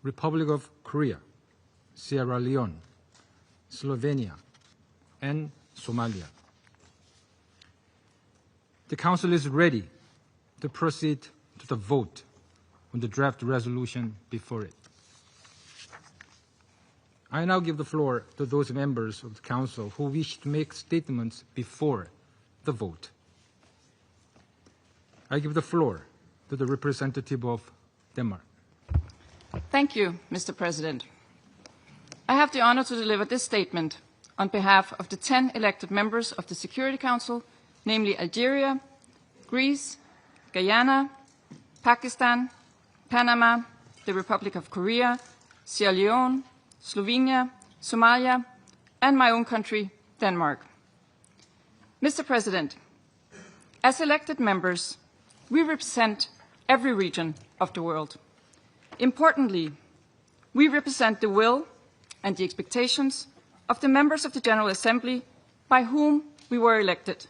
Republic of Korea, Sierra Leone, Slovenia, and Somalia. The Council is ready to proceed to the vote on the draft resolution before it. I now give the floor to those members of the Council who wish to make statements before the vote. I give the floor to the representative of Denmark. Thank you, Mr. President. I have the honor to deliver this statement on behalf of the 10 elected members of the Security Council, namely Algeria, Greece, Guyana, Pakistan, Panama, the Republic of Korea, Sierra Leone, Slovenia, Somalia, and my own country, Denmark. Mr. President, as elected members, we represent every region of the world. Importantly, we represent the will and the expectations of the members of the General Assembly by whom we were elected.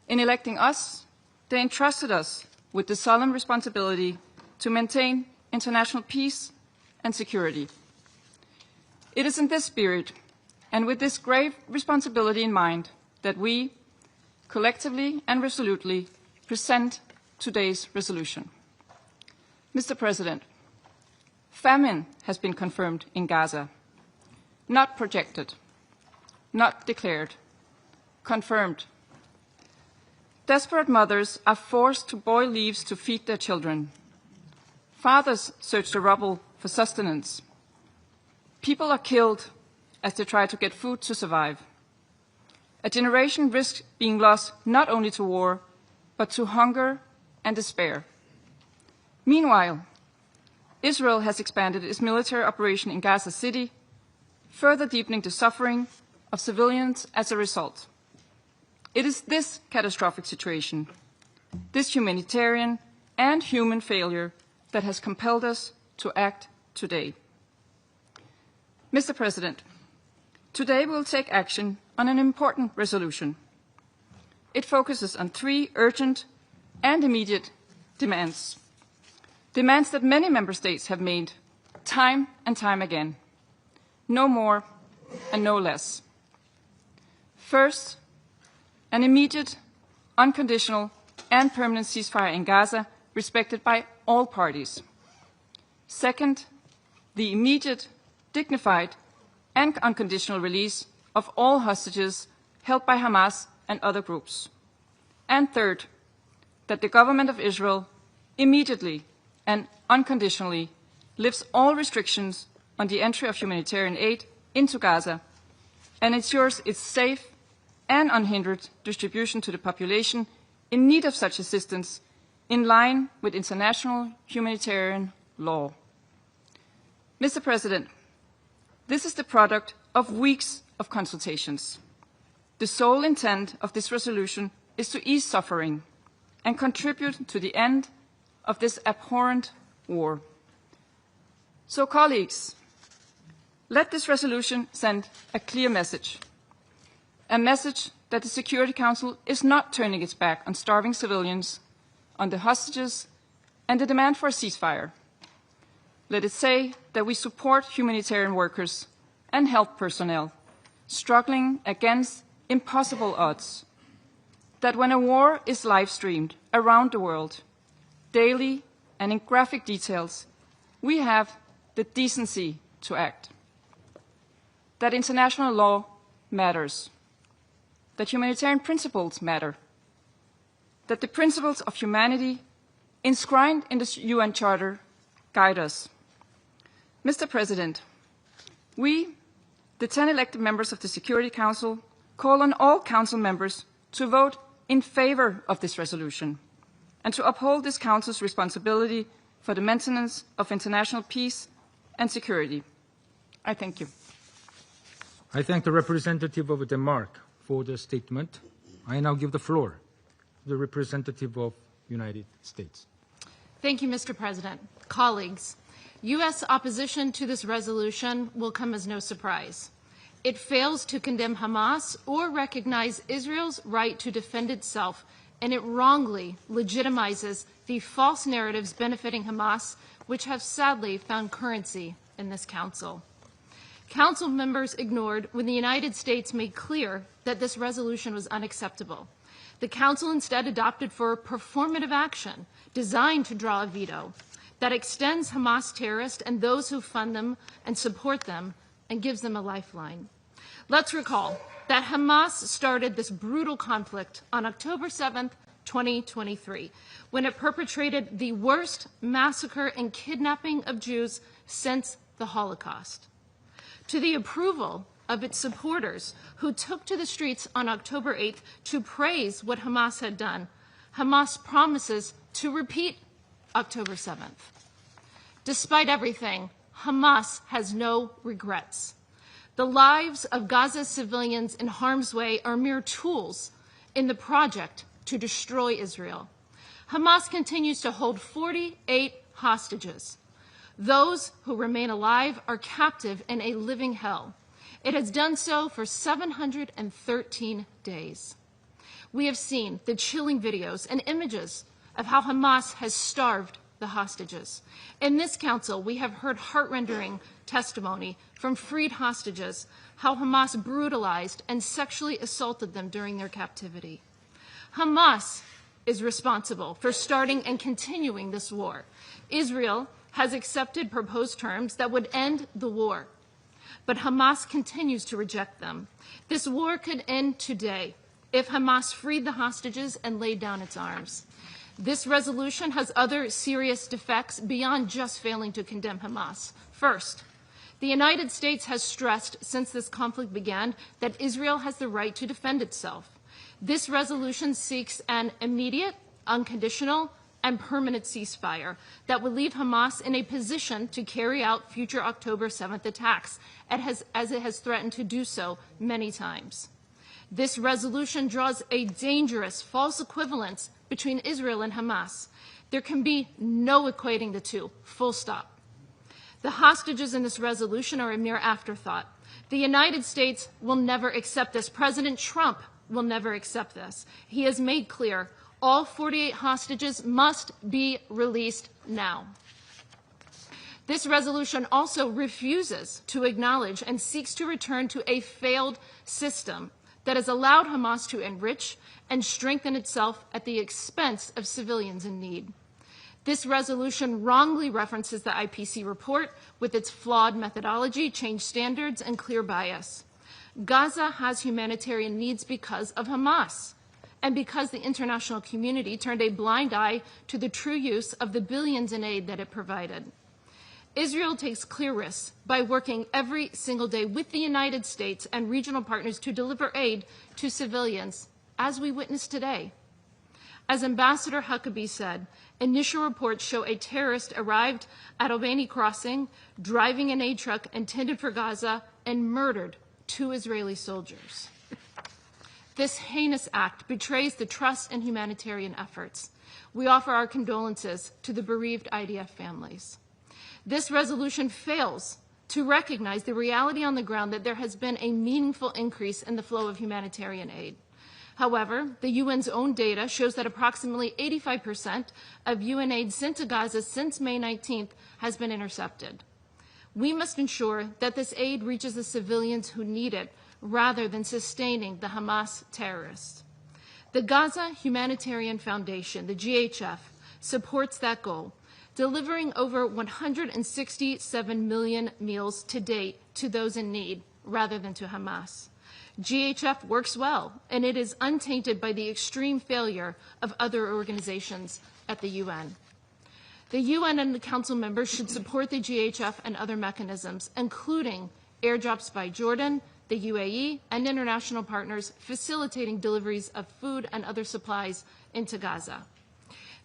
In electing us, they entrusted us with the solemn responsibility to maintain international peace and security. It is in this spirit and with this grave responsibility in mind that we, collectively and resolutely, present today's resolution. Mr. President, famine has been confirmed in Gaza. Not projected, not declared, confirmed. Desperate mothers are forced to boil leaves to feed their children. Fathers search the rubble for sustenance. People are killed as they try to get food to survive. A generation risks being lost not only to war, but to hunger and despair. Meanwhile, Israel has expanded its military operation in Gaza City, further deepening the suffering of civilians as a result. It is this catastrophic situation, this humanitarian and human failure, that has compelled us to act today. Mr. President, today we will take action on an important resolution. It focuses on 3 urgent and immediate demands. Demands that many member states have made time and time again. No more and no less. First, an immediate, unconditional and permanent ceasefire in Gaza respected by all parties. Second, the immediate, dignified and unconditional release of all hostages held by Hamas and other groups. And third, that the government of Israel immediately and unconditionally lifts all restrictions on the entry of humanitarian aid into Gaza and ensures its safe and unhindered distribution to the population in need of such assistance in line with international humanitarian law. Mr. President, this is the product of weeks of consultations. The sole intent of this resolution is to ease suffering and contribute to the end of this abhorrent war. So, colleagues, let this resolution send a clear message. A message that the Security Council is not turning its back on starving civilians, on the hostages, and the demand for a ceasefire. Let it say that we support humanitarian workers and health personnel struggling against impossible odds. That when a war is live-streamed around the world, daily and in graphic details, we have the decency to act. That international law matters. That humanitarian principles matter. That the principles of humanity enshrined in the UN Charter guide us. Mr. President, we, the 10 elected members of the Security Council, call on all Council members to vote in favor of this resolution and to uphold this Council's responsibility for the maintenance of international peace and security. I thank you. I thank the representative of Denmark for the statement. I now give the floor to the representative of the United States. Thank you, Mr. President. Colleagues, U.S. opposition to this resolution will come as no surprise. It fails to condemn Hamas or recognize Israel's right to defend itself, and it wrongly legitimizes the false narratives benefiting Hamas which have sadly found currency in this Council. Council members ignored when the United States made clear that this resolution was unacceptable. The Council instead adopted for performative action designed to draw a veto that extends Hamas terrorists and those who fund them and support them and gives them a lifeline. Let's recall that Hamas started this brutal conflict on October 7th, 2023, when it perpetrated the worst massacre and kidnapping of Jews since the Holocaust. To the approval of its supporters who took to the streets on October 8th to praise what Hamas had done, Hamas promises to repeat October 7th. Despite everything, Hamas has no regrets. The lives of Gaza's civilians in harm's way are mere tools in the project to destroy Israel. Hamas continues to hold 48 hostages. Those who remain alive are captive in a living hell. It has done so for 713 days. We have seen the chilling videos and images of how Hamas has starved the hostages. In this Council, we have heard heart-rending testimony from freed hostages, how Hamas brutalized and sexually assaulted them during their captivity. Hamas is responsible for starting and continuing this war. Israel has accepted proposed terms that would end the war, but Hamas continues to reject them. This war could end today if Hamas freed the hostages and laid down its arms. This resolution has other serious defects beyond just failing to condemn Hamas. First, the United States has stressed since this conflict began that Israel has the right to defend itself. This resolution seeks an immediate, unconditional, and permanent ceasefire that would leave Hamas in a position to carry out future October 7th attacks, as it has threatened to do so many times. This resolution draws a dangerous false equivalence between Israel and Hamas. There can be no equating the two, full stop. The hostages in this resolution are a mere afterthought. The United States will never accept this. President Trump will never accept this. He has made clear all 48 hostages must be released now. This resolution also refuses to acknowledge and seeks to return to a failed system that has allowed Hamas to enrich and strengthen itself at the expense of civilians in need. This resolution wrongly references the IPC report with its flawed methodology, changed standards, and clear bias. Gaza has humanitarian needs because of Hamas, and because the international community turned a blind eye to the true use of the billions in aid that it provided. Israel takes clear risks by working every single day with the United States and regional partners to deliver aid to civilians, as we witnessed today. As Ambassador Huckabee said, initial reports show a terrorist arrived at Albany Crossing, driving an aid truck intended for Gaza, and murdered 2 Israeli soldiers. This heinous act betrays the trust in humanitarian efforts. We offer our condolences to the bereaved IDF families. This resolution fails to recognize the reality on the ground that there has been a meaningful increase in the flow of humanitarian aid. However, the UN's own data shows that approximately 85% of UN aid sent to Gaza since May 19th has been intercepted. We must ensure that this aid reaches the civilians who need it rather than sustaining the Hamas terrorists. The Gaza Humanitarian Foundation, the GHF, supports that goal, delivering over 167 million meals to date to those in need rather than to Hamas. GHF works well, and it is untainted by the extreme failure of other organizations at the UN. The UN and the Council members should support the GHF and other mechanisms, including airdrops by Jordan, the UAE, and international partners facilitating deliveries of food and other supplies into Gaza.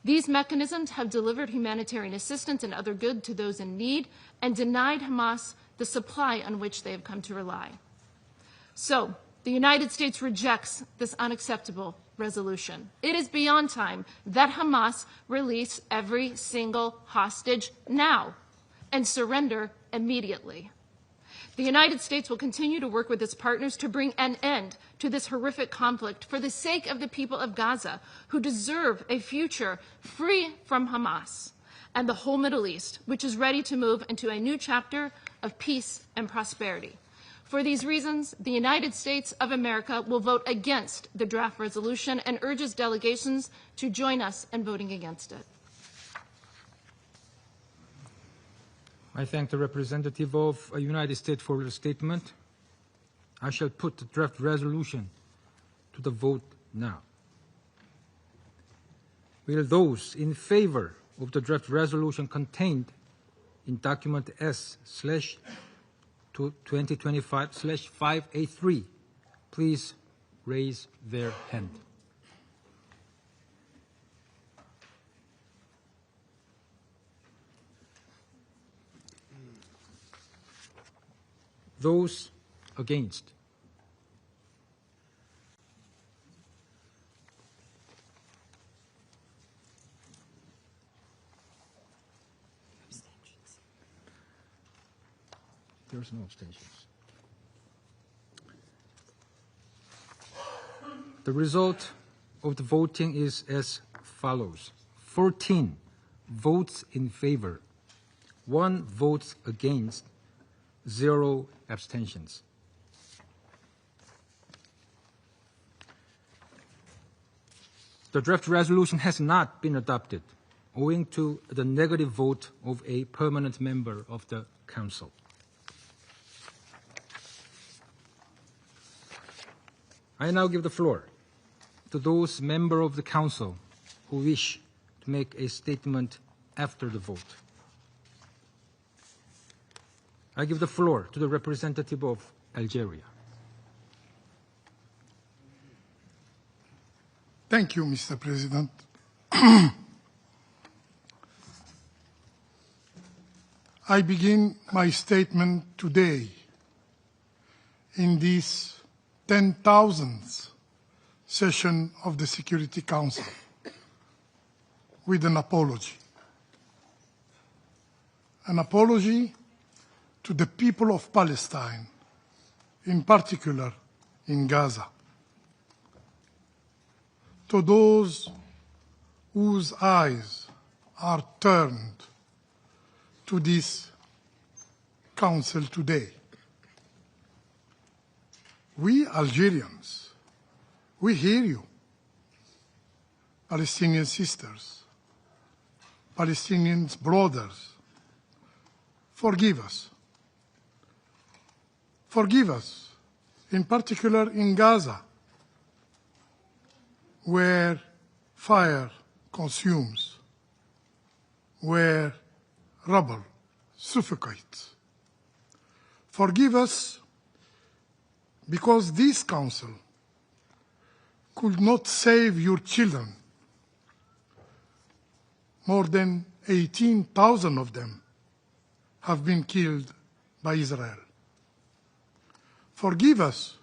These mechanisms have delivered humanitarian assistance and other goods to those in need and denied Hamas the supply on which they have come to rely. So, the United States rejects this unacceptable resolution. It is beyond time that Hamas release every single hostage now and surrender immediately. The United States will continue to work with its partners to bring an end to this horrific conflict for the sake of the people of Gaza, who deserve a future free from Hamas. and the whole Middle East, which is ready to move into a new chapter of peace and prosperity. For these reasons, the United States of America will vote against the draft resolution and urges delegations to join us in voting against it. I thank the representative of the United States for the statement. I shall put the draft resolution to the vote now. Will those in favor of the draft resolution contained in document S/2025/583 please raise their hand. Those against? There's no abstentions. The result of the voting is as follows. 14 votes in favor, 1 vote against, 0 abstentions. The draft resolution has not been adopted owing to the negative vote of a permanent member of the Council. I now give the floor to those members of the Council who wish to make a statement after the vote. I give the floor to the representative of Algeria. Thank you, Mr. President. I begin my statement today in this 10,000th session of the Security Council with an apology. An apology to the people of Palestine, in particular in Gaza, to those whose eyes are turned to this Council today. We Algerians, we hear you, Palestinian sisters, Palestinian brothers. Forgive us. Forgive us, in particular in Gaza, where fire consumes, where rubble suffocates. Forgive us because this Council could not save your children. More than 18,000 of them have been killed by Israel. Forgive us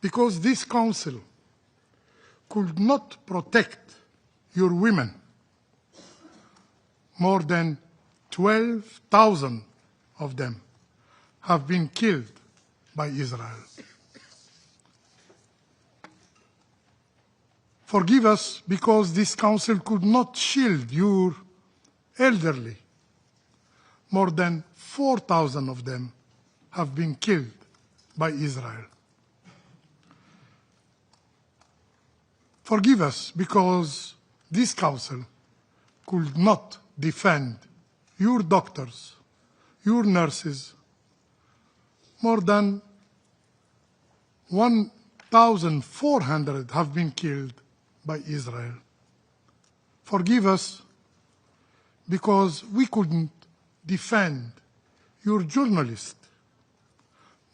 because this Council could not protect your women. More than 12,000 of them have been killed by Israel. Forgive us because this Council could not shield your elderly. More than 4,000 of them have been killed by Israel. Forgive us because this Council could not defend your doctors, your nurses. More than 1,400 have been killed by Israel. Forgive us because we couldn't defend your journalists.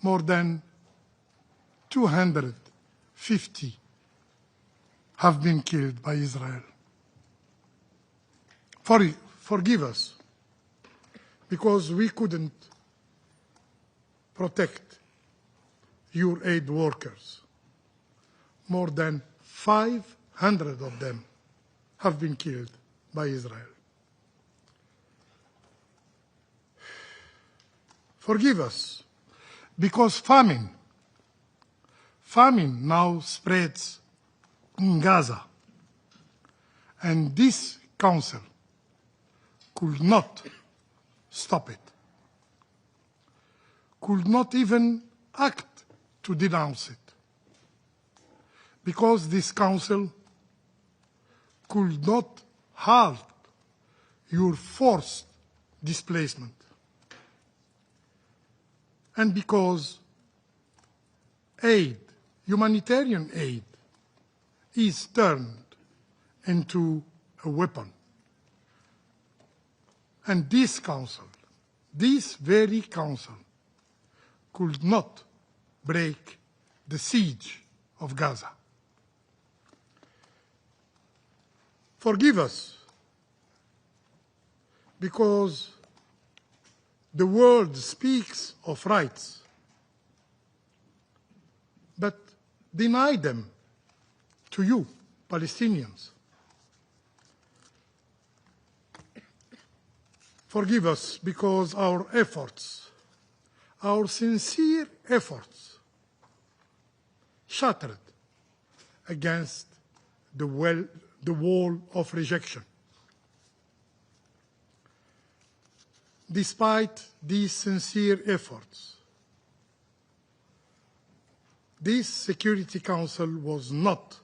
More than 250 have been killed by Israel. Forgive us because we couldn't protect your aid workers. More than 500 of them have been killed by Israel. Forgive us because famine now spreads in Gaza. And this Council could not stop it, could not even act to denounce it, because this Council could not halt your forced displacement, and because aid, humanitarian aid, is turned into a weapon. And this Council, this very Council, could not break the siege of Gaza. Forgive us, because the world speaks of rights, but deny them to you, Palestinians. Forgive us, because our efforts, our sincere efforts, shattered against the wall of rejection. Despite these sincere efforts, this Security Council was not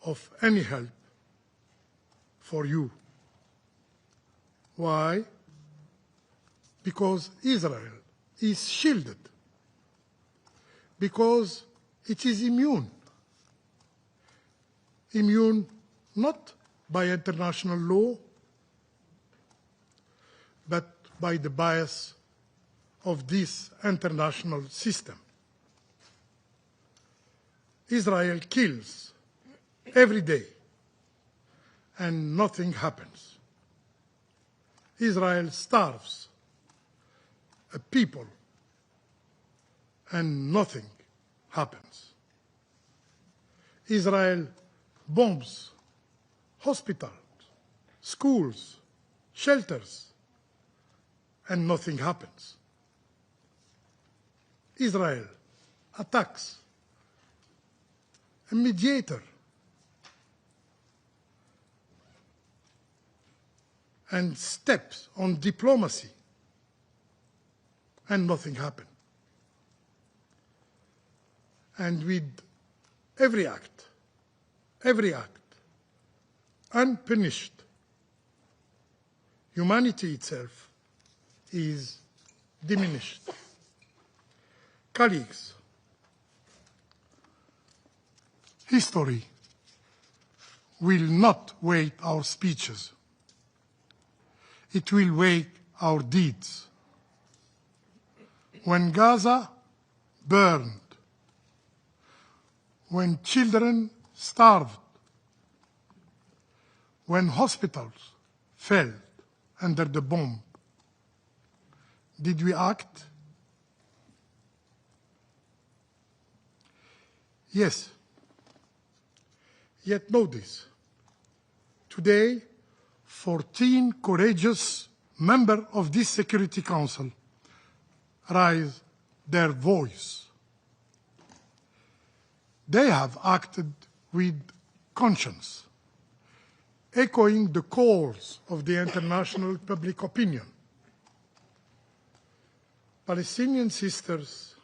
of any help for you. Why? Because Israel is shielded, because it is immune. Immune not by international law, but by the bias of this international system. Israel kills every day, and nothing happens. Israel starves a people, and nothing happens. Israel bombs hospitals, schools, shelters, and nothing happens. Israel attacks a mediator and steps on diplomacy, and nothing happened. And with every act, unpunished, humanity itself is diminished. Colleagues, history will not weigh our speeches. It will weigh our deeds. When Gaza burned, when children starved, when hospitals fell under the bomb, did we act? Yes. Yet know this. Today, 14 courageous members of this Security Council raise their voice. They have acted with conscience, echoing the calls of the international public opinion. Palestinian sisters,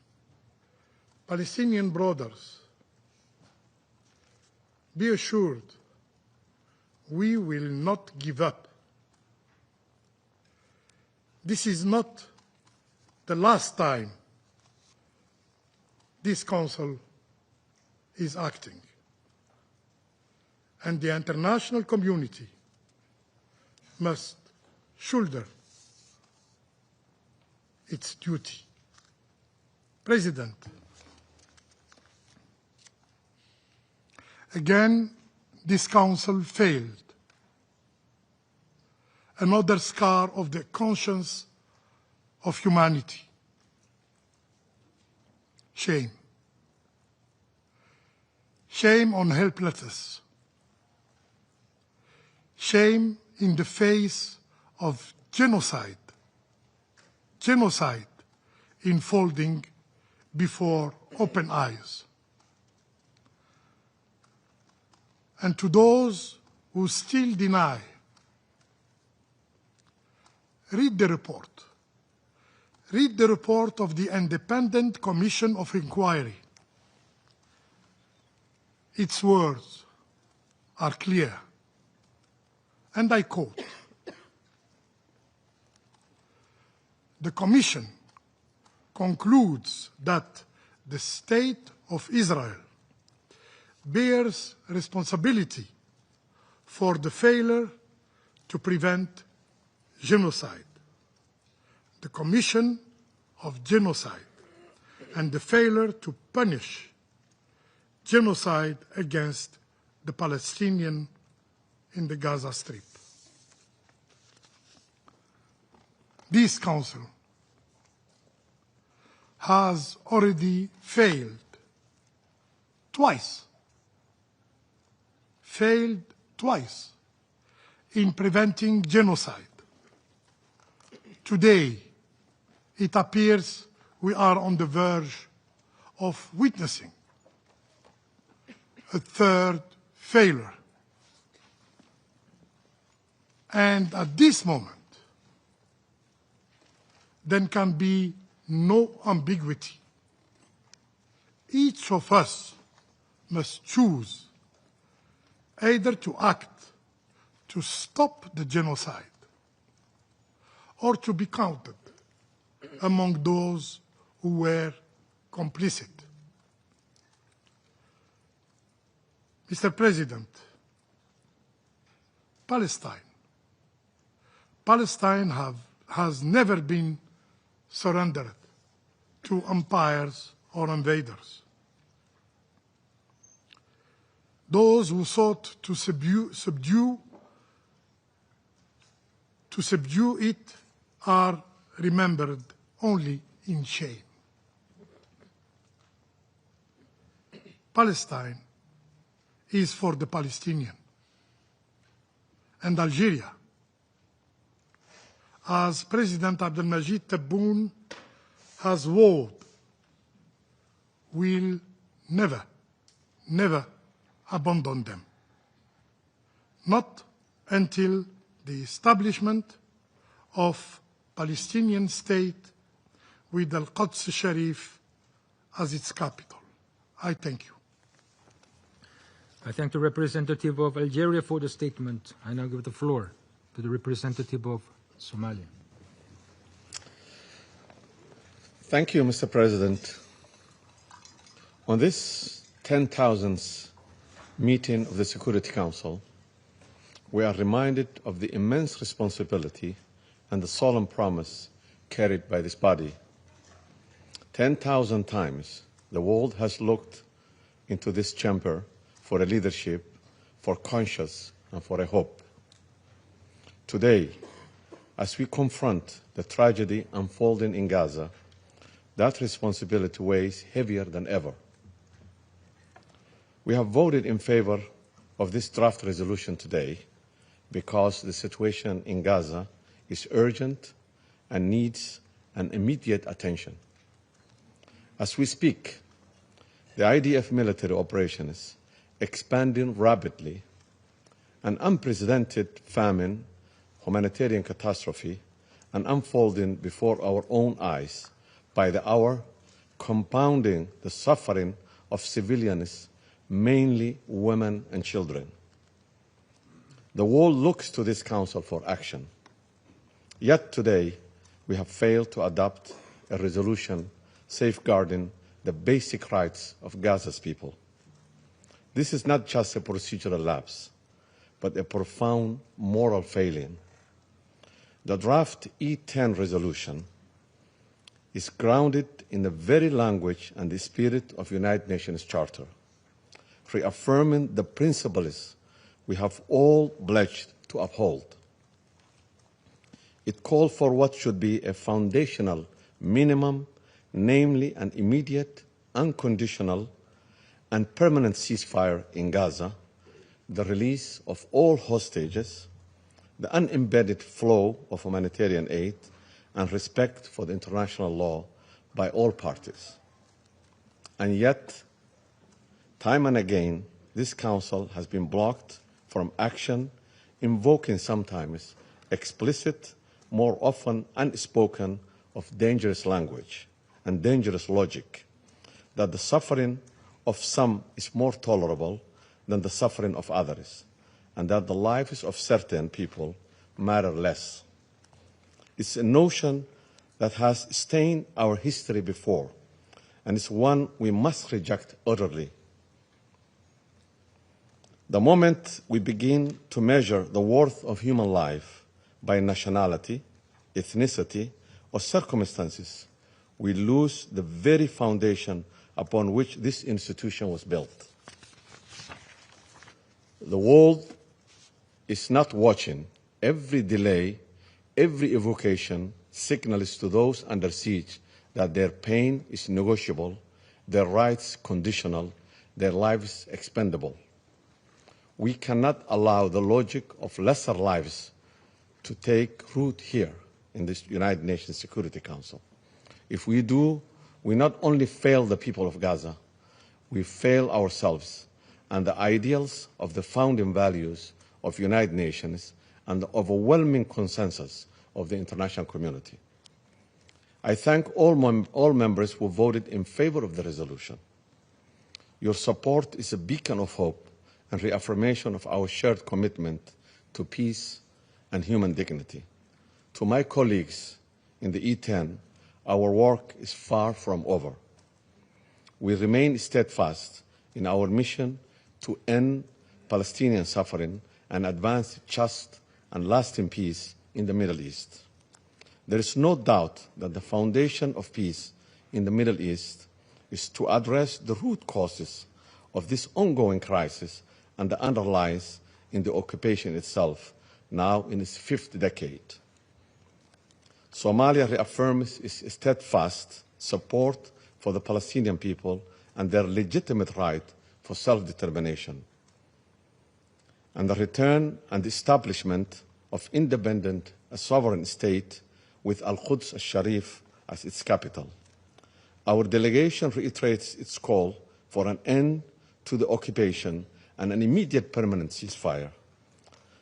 Palestinian brothers, be assured, we will not give up. This is not the last time this Council is acting, and the international community must shoulder its duty. President, again, this Council failed. Another scar of the conscience of humanity. Shame. Shame on helplessness. Shame in the face of genocide. Genocide unfolding before open eyes. And to those who still deny read the report. Read the report of the Independent Commission of Inquiry. Its words are clear, and I quote, "The Commission concludes that the State of Israel bears responsibility for the failure to prevent genocide, the commission of genocide, and the failure to punish genocide against the Palestinians in the Gaza Strip." This Council has already failed twice in preventing genocide. Today, it appears we are on the verge of witnessing a third failure. And at this moment, there can be no ambiguity. Each of us must choose either to act to stop the genocide or to be counted among those who were complicit. Mr. President, Palestine has never been surrendered to empires or invaders. Those who sought to subdue it are remembered only in shame. Palestine is for the Palestinian, and Algeria, as President Abdelmajid Tebboune has vowed, will never abandon them. Not until the establishment of Palestinian state with Al-Quds Sharif as its capital. I thank you. I thank the representative of Algeria for the statement. I now give the floor to the representative of Somalia. Thank you, Mr. President. On this 10,000th meeting of the Security Council, we are reminded of the immense responsibility and the solemn promise carried by this body. 10,000 times the world has looked into this chamber for a leadership, for conscience, and for a hope. Today, as we confront the tragedy unfolding in Gaza, that responsibility weighs heavier than ever. We have voted in favor of this draft resolution today because the situation in Gaza is urgent and needs an immediate attention. As we speak, the IDF military operation is expanding rapidly. An unprecedented famine, humanitarian catastrophe, and unfolding before our own eyes by the hour, compounding the suffering of civilians, mainly women and children. The world looks to this Council for action. Yet today, we have failed to adopt a resolution safeguarding the basic rights of Gaza's people. This is not just a procedural lapse, but a profound moral failing. The draft E10 resolution is grounded in the very language and the spirit of United Nations Charter, reaffirming the principles we have all pledged to uphold. It called for what should be a foundational minimum, namely an immediate, unconditional, and permanent ceasefire in Gaza, the release of all hostages, the unembedded flow of humanitarian aid, and respect for the international law by all parties. And yet, time and again, this Council has been blocked from action, invoking sometimes explicit more often unspoken, of dangerous language and dangerous logic, that the suffering of some is more tolerable than the suffering of others, and that the lives of certain people matter less. It's a notion that has stained our history before, and it's one we must reject utterly. The moment we begin to measure the worth of human life by nationality, ethnicity, or circumstances, we lose the very foundation upon which this institution was built. The world is not watching. Every delay, every evocation signals to those under siege that their pain is negotiable, their rights conditional, their lives expendable. We cannot allow the logic of lesser lives to take root here in this United Nations Security Council. If we do, we not only fail the people of Gaza, we fail ourselves and the ideals of the founding values of United Nations and the overwhelming consensus of the international community. I thank all members who voted in favor of the resolution. Your support is a beacon of hope and reaffirmation of our shared commitment to peace and human dignity. To my colleagues in the E10, our work is far from over. We remain steadfast in our mission to end Palestinian suffering and advance just and lasting peace in the Middle East. There is no doubt that the foundation of peace in the Middle East is to address the root causes of this ongoing crisis and the underlies in the occupation itself, now in its 5th decade. Somalia reaffirms its steadfast support for the Palestinian people and their legitimate right for self-determination, and the return and establishment of independent, a sovereign state with Al-Quds al-Sharif as its capital. Our delegation reiterates its call for an end to the occupation and an immediate permanent ceasefire,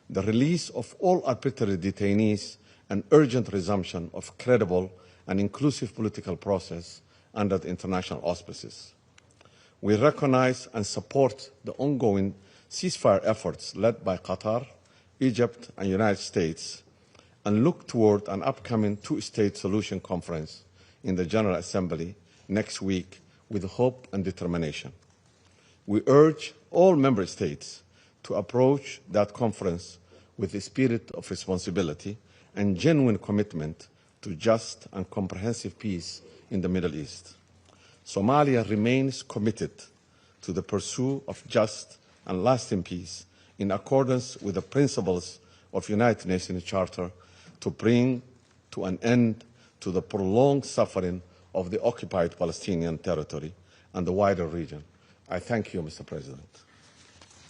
the release of all arbitrary detainees, and urgent resumption of credible and inclusive political process under the international auspices. We recognize and support the ongoing ceasefire efforts led by Qatar, Egypt, and the United States, and look toward an upcoming two-state solution conference in the General Assembly next week with hope and determination. We urge all member states to approach that conference with a spirit of responsibility and genuine commitment to just and comprehensive peace in the Middle East. Somalia remains committed to the pursuit of just and lasting peace in accordance with the principles of the United Nations Charter to bring to an end to the prolonged suffering of the occupied Palestinian territory and the wider region. I thank you, Mr. President.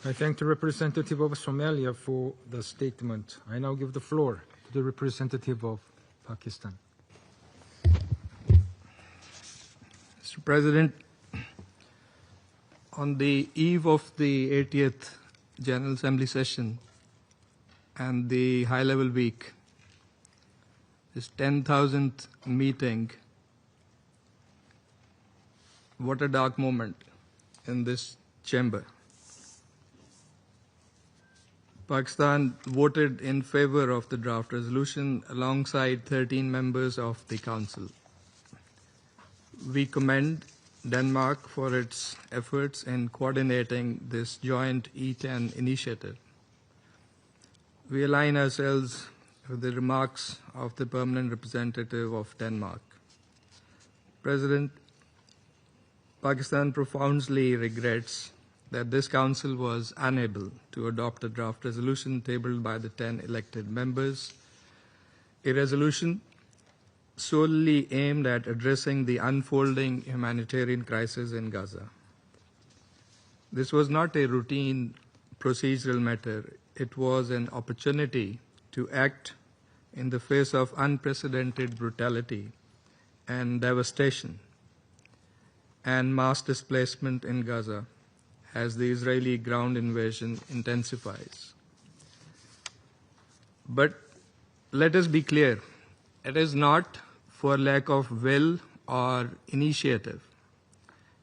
I thank the representative of Somalia for the statement. I now give the floor to the representative of Pakistan. Mr. President, on the eve of the 80th General Assembly session and the high-level week, this 10,000th meeting, what a dark moment in this chamber. Pakistan voted in favor of the draft resolution alongside 13 members of the Council. We commend Denmark for its efforts in coordinating this joint E10 initiative. We align ourselves with the remarks of the permanent representative of Denmark. President, Pakistan profoundly regrets that this Council was unable to adopt a draft resolution tabled by the 10 elected members, a resolution solely aimed at addressing the unfolding humanitarian crisis in Gaza. This was not a routine procedural matter. It was an opportunity to act in the face of unprecedented brutality and devastation and mass displacement in Gaza as the Israeli ground invasion intensifies. But let us be clear, It is not for lack of will or initiative.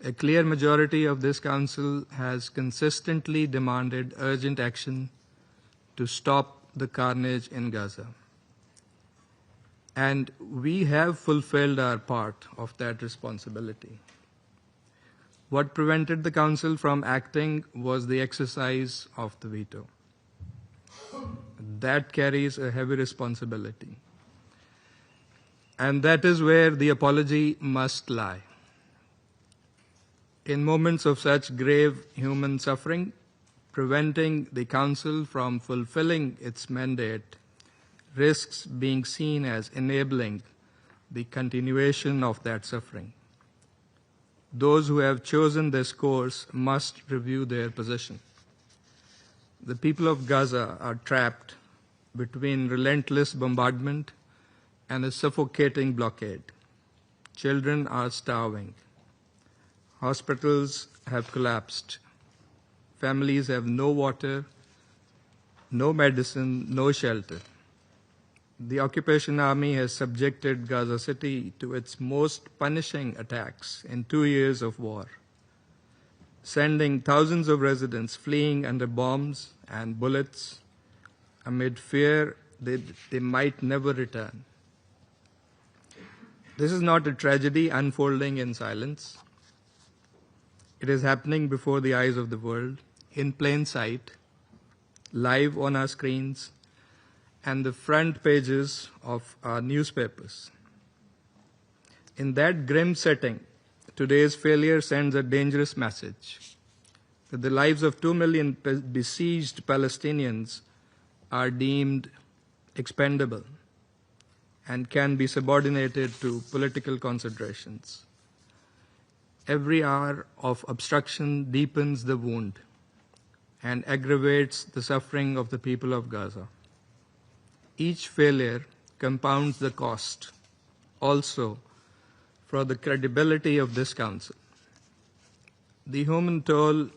A clear majority of this Council has consistently demanded urgent action to stop the carnage in Gaza. And we have fulfilled our part of that responsibility. What prevented the Council from acting was the exercise of the veto. That carries a heavy responsibility. And that is where the apology must lie. In moments of such grave human suffering, preventing the Council from fulfilling its mandate risks being seen as enabling the continuation of that suffering. Those who have chosen this course must review their position. The people of Gaza are trapped between relentless bombardment and a suffocating blockade. Children are starving. Hospitals have collapsed. Families have no water, no medicine, no shelter. The occupation army has subjected Gaza City to its most punishing attacks in 2 years of war, sending thousands of residents fleeing under bombs and bullets amid fear that they might never return. This is not a tragedy unfolding in silence. It is happening before the eyes of the world, in plain sight, live on our screens, and the front pages of our newspapers. In that grim setting, today's failure sends a dangerous message that the lives of 2 million besieged Palestinians are deemed expendable and can be subordinated to political considerations. Every hour of obstruction deepens the wound and aggravates the suffering of the people of Gaza. Each failure compounds the cost also for the credibility of this Council. The human toll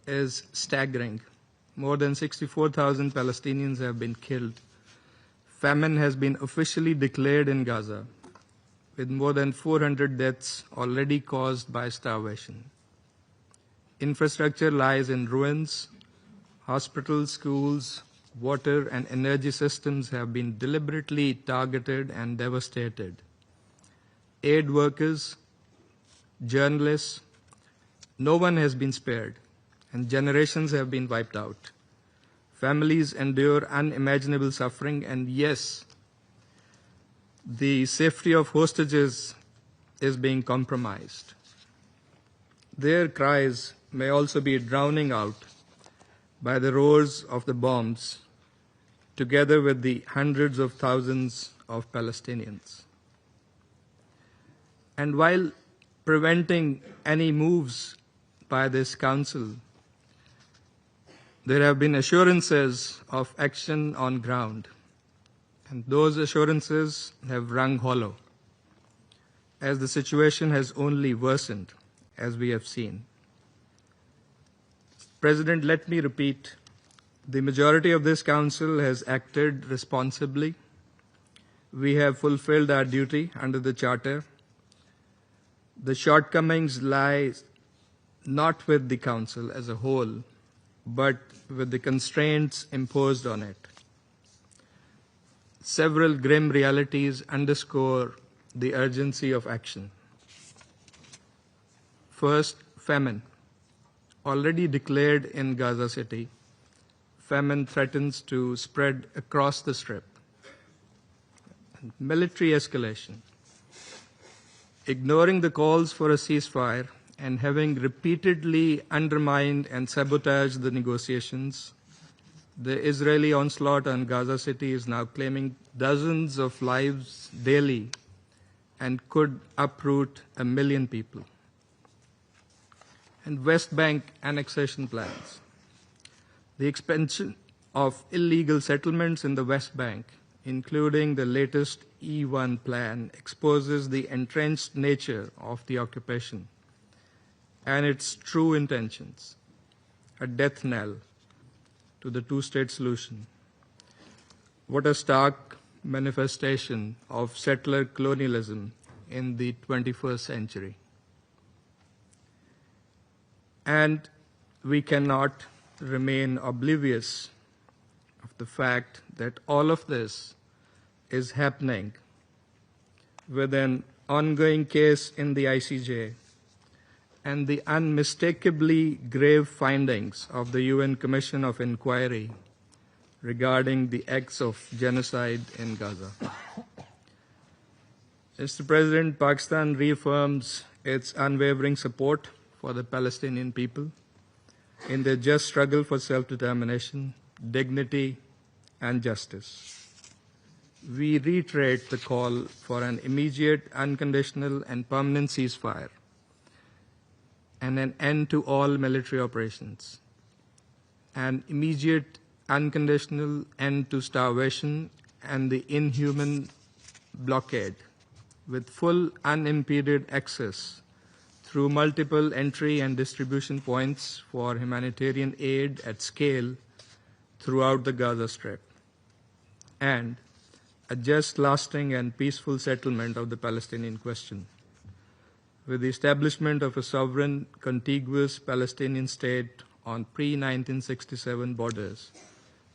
is staggering. More than 64,000 Palestinians have been killed. Famine has been officially declared in Gaza, with more than 400 deaths already caused by starvation. Infrastructure lies in ruins. Hospitals, schools, water and energy systems have been deliberately targeted and devastated. Aid workers, journalists, no one has been spared, and generations have been wiped out. Families endure unimaginable suffering, and yes, the safety of hostages is being compromised. Their cries may also be drowning out by the roars of the bombs, together with the hundreds of thousands of Palestinians. And while preventing any moves by this Council, there have been assurances of action on ground, and those assurances have rung hollow, as the situation has only worsened, as we have seen. President, let me repeat, the majority of this Council has acted responsibly. We have fulfilled our duty under the Charter. The shortcomings lie not with the Council as a whole, but with the constraints imposed on it. Several grim realities underscore the urgency of action. First, famine. Already declared in Gaza City, famine threatens to spread across the Strip. Military escalation. Ignoring the calls for a ceasefire and having repeatedly undermined and sabotaged the negotiations, the Israeli onslaught on Gaza City is now claiming dozens of lives daily and could uproot 1 million people. And West Bank annexation plans. The expansion of illegal settlements in the West Bank, including the latest E1 plan, exposes the entrenched nature of the occupation and its true intentions, a death knell to the two-state solution. What a stark manifestation of settler colonialism in the 21st century. And we cannot remain oblivious of the fact that all of this is happening with an ongoing case in the ICJ and the unmistakably grave findings of the UN Commission of Inquiry regarding the acts of genocide in Gaza. Mr. President, Pakistan reaffirms its unwavering support for the Palestinian people in their just struggle for self-determination, dignity, and justice. We reiterate the call for an immediate, unconditional, and permanent ceasefire and an end to all military operations, an immediate, unconditional end to starvation and the inhuman blockade with full unimpeded access through multiple entry and distribution points for humanitarian aid at scale throughout the Gaza Strip, and a just, lasting, and peaceful settlement of the Palestinian question, with the establishment of a sovereign, contiguous Palestinian state on pre-1967 borders,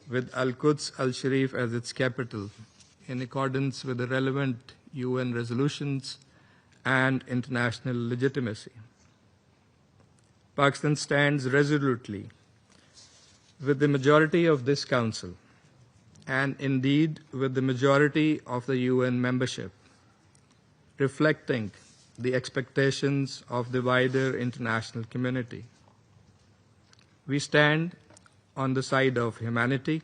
with Al-Quds al-Sharif as its capital, in accordance with the relevant UN resolutions and international legitimacy. Pakistan stands resolutely with the majority of this Council, and indeed with the majority of the UN membership, reflecting the expectations of the wider international community. We stand on the side of humanity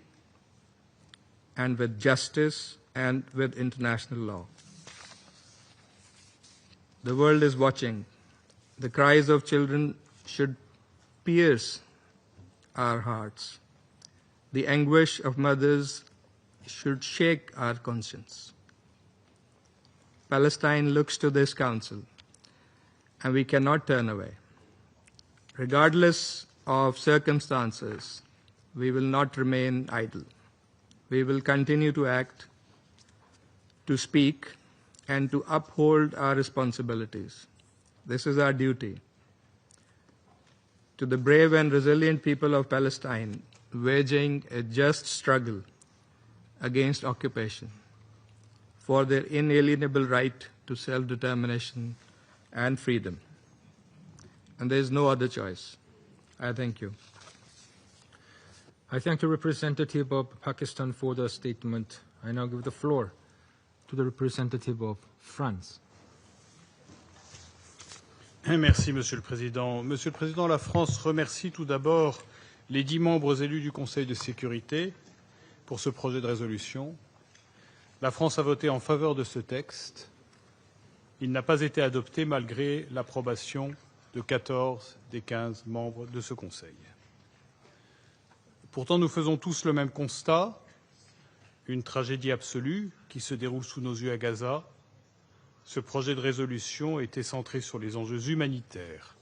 and with justice and with international law. The world is watching. The cries of children should pierce our hearts. The anguish of mothers should shake our conscience. Palestine looks to this Council, and we cannot turn away. Regardless of circumstances, we will not remain idle. We will continue to act, to speak, and to uphold our responsibilities. This is our duty. To the brave and resilient people of Palestine, waging a just struggle against occupation for their inalienable right to self-determination and freedom. And there is no other choice. I thank you. I thank the representative of Pakistan for the statement. I now give the floor to the representative of France. Merci, Monsieur le Président. Monsieur le Président, la France remercie tout d'abord les 10 membres élus du Conseil de sécurité pour ce projet de résolution. La France a voté en faveur de ce texte. Il n'a pas été adopté malgré l'approbation de 14 des 15 membres de ce Conseil. Pourtant, nous faisons tous le même constat, une tragédie absolue qui se déroule sous nos yeux à Gaza. Ce projet de résolution était centré sur les enjeux humanitaires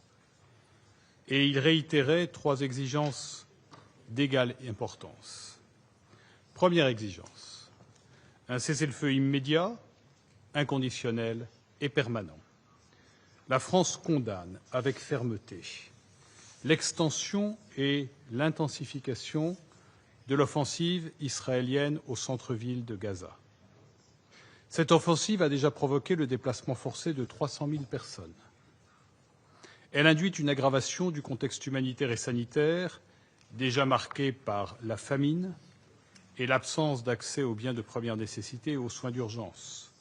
et il réitérait 3 exigences d'égale importance. Première exigence, un cessez-le-feu immédiat, inconditionnel et permanent. La France condamne avec fermeté l'extension et l'intensification de l'offensive israélienne au centre-ville de Gaza. Cette offensive a déjà provoqué le déplacement forcé de 300 000 personnes. Elle induit une aggravation du contexte humanitaire et sanitaire, déjà marqué par la famine et l'absence d'accès aux biens de première nécessité et aux soins d'urgence.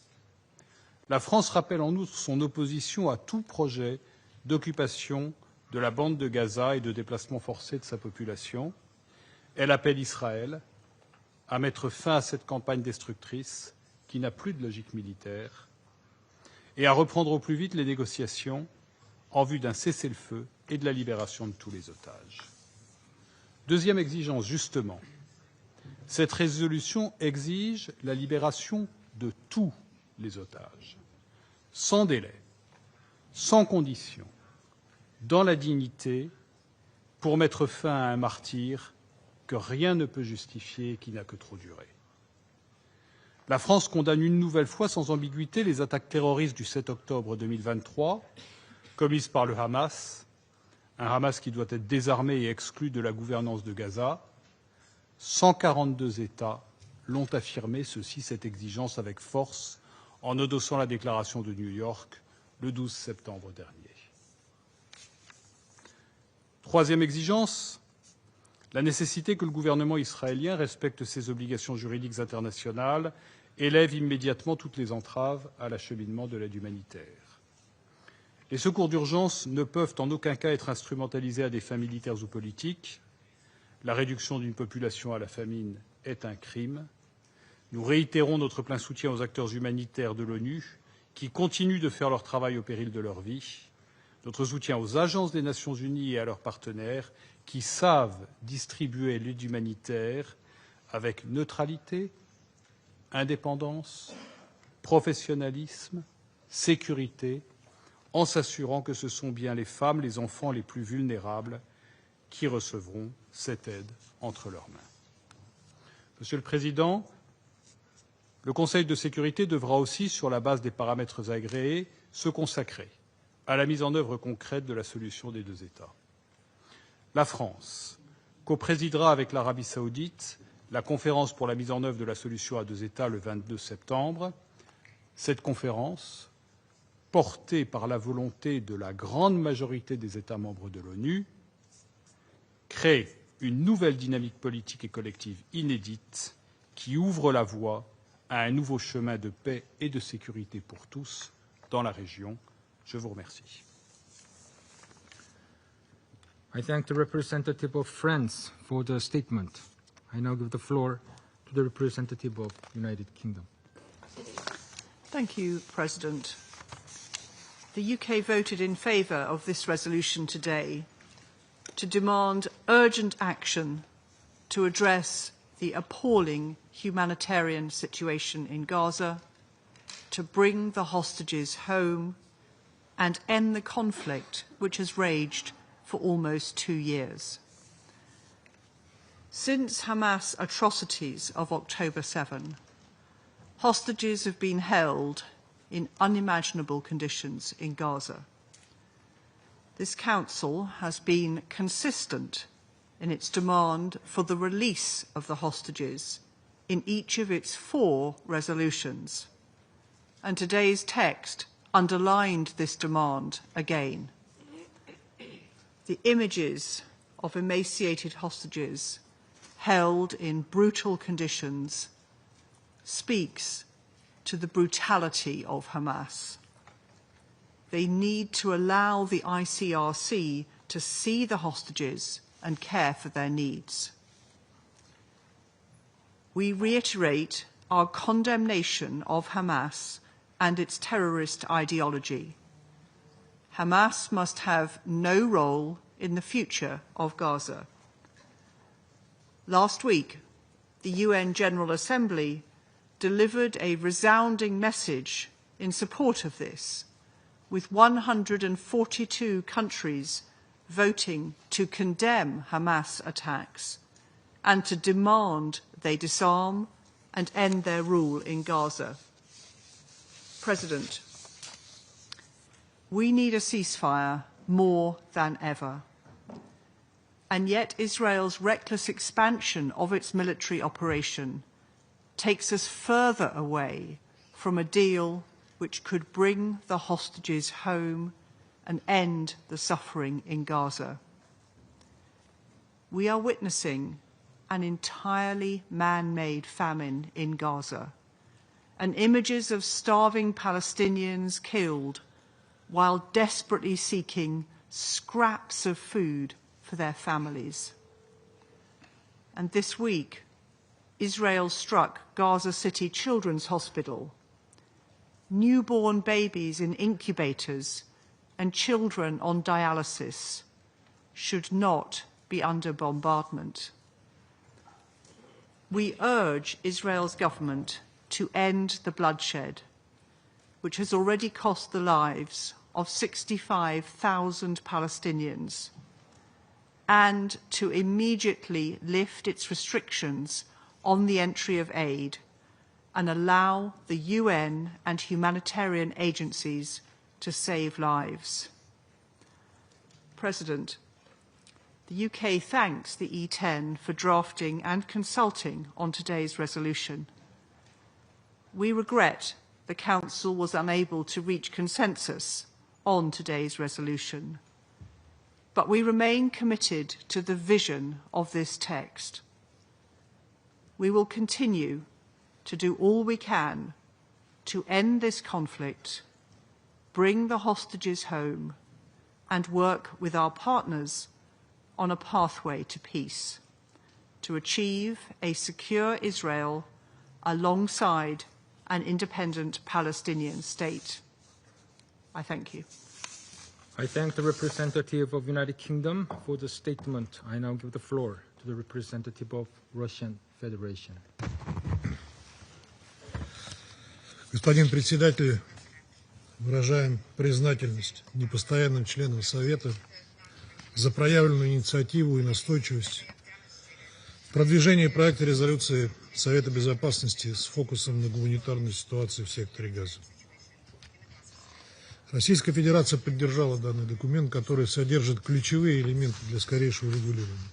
La France rappelle en outre son opposition à tout projet d'occupation de la bande de Gaza et de déplacement forcé de sa population. Elle appelle Israël à mettre fin à cette campagne destructrice qui n'a plus de logique militaire et à reprendre au plus vite les négociations en vue d'un cessez-le-feu et de la libération de tous les otages. Deuxième exigence, justement, cette résolution exige la libération de tous les otages, sans délai, sans condition, dans la dignité, pour mettre fin à un martyre que rien ne peut justifier et qui n'a que trop duré. La France condamne une nouvelle fois sans ambiguïté les attaques terroristes du 7 octobre 2023 commises par le Hamas, un Hamas qui doit être désarmé et exclu de la gouvernance de Gaza. 142 États l'ont affirmé, cette exigence avec force, en endossant la déclaration de New York le 12 septembre dernier. Troisième exigence, la nécessité que le gouvernement israélien respecte ses obligations juridiques internationales et lève immédiatement toutes les entraves à l'acheminement de l'aide humanitaire. Les secours d'urgence ne peuvent en aucun cas être instrumentalisés à des fins militaires ou politiques. La réduction d'une population à la famine est un crime. Nous réitérons notre plein soutien aux acteurs humanitaires de l'ONU qui continuent de faire leur travail au péril de leur vie, notre soutien aux agences des Nations unies et à leurs partenaires qui savent distribuer l'aide humanitaire avec neutralité, indépendance, professionnalisme, sécurité, en s'assurant que ce sont bien les femmes, les enfants les plus vulnérables qui recevront cette aide entre leurs mains. Monsieur le Président, le Conseil de sécurité devra aussi, sur la base des paramètres agréés, se consacrer à la mise en œuvre concrète de la solution des deux États. La France coprésidera avec l'Arabie saoudite la conférence pour la mise en œuvre de la solution à deux États le 22 septembre. Cette conférence, portée par la volonté de la grande majorité des États membres de l'ONU, crée une nouvelle dynamique politique et collective inédite qui ouvre la voie à un nouveau chemin de paix et de sécurité pour tous dans la région. Je vous remercie. I thank the representative of France for the statement. I now give the floor to the representative of the United Kingdom. Thank you, President. The UK voted in favour of this resolution today to demand urgent action to address the appalling humanitarian situation in Gaza, to bring the hostages home and end the conflict which has raged for almost 2 years. Since Hamas atrocities of October 7, hostages have been held in unimaginable conditions in Gaza. This Council has been consistent in its demand for the release of the hostages in each of its 4 resolutions, and today's text underlined this demand again. The images of emaciated hostages held in brutal conditions speaks to the brutality of Hamas. They need to allow the ICRC to see the hostages and care for their needs. We reiterate our condemnation of Hamas and its terrorist ideology. Hamas must have no role in the future of Gaza. Last week, the UN General Assembly delivered a resounding message in support of this, with 142 countries voting to condemn Hamas attacks and to demand they disarm and end their rule in Gaza. President, we need a ceasefire more than ever. And yet Israel's reckless expansion of its military operation takes us further away from a deal which could bring the hostages home and end the suffering in Gaza. We are witnessing an entirely man-made famine in Gaza, and images of starving Palestinians killed while desperately seeking scraps of food for their families. And this week, Israel struck Gaza City Children's Hospital. Newborn babies in incubators and children on dialysis should not be under bombardment. We urge Israel's government to end the bloodshed, which has already cost the lives of 65,000 Palestinians, and to immediately lift its restrictions on the entry of aid and allow the UN and humanitarian agencies to save lives. President, the UK thanks the E10 for drafting and consulting on today's resolution. We regret the Council was unable to reach consensus on today's resolution, but we remain committed to the vision of this text. We will continue to do all we can to end this conflict, bring the hostages home, and work with our partners on a pathway to peace, to achieve a secure Israel alongside an independent Palestinian state. I thank you. I thank the representative of the United Kingdom for the statement. I now give the floor to the representative of Russian Federation. Господин председатель, выражаем признательность непостоянным членам Совета за проявленную инициативу и настойчивость в продвижении проекта резолюции Совета Безопасности с фокусом на гуманитарной ситуации в секторе Газа. Российская Федерация поддержала данный документ, который содержит ключевые элементы для скорейшего регулирования.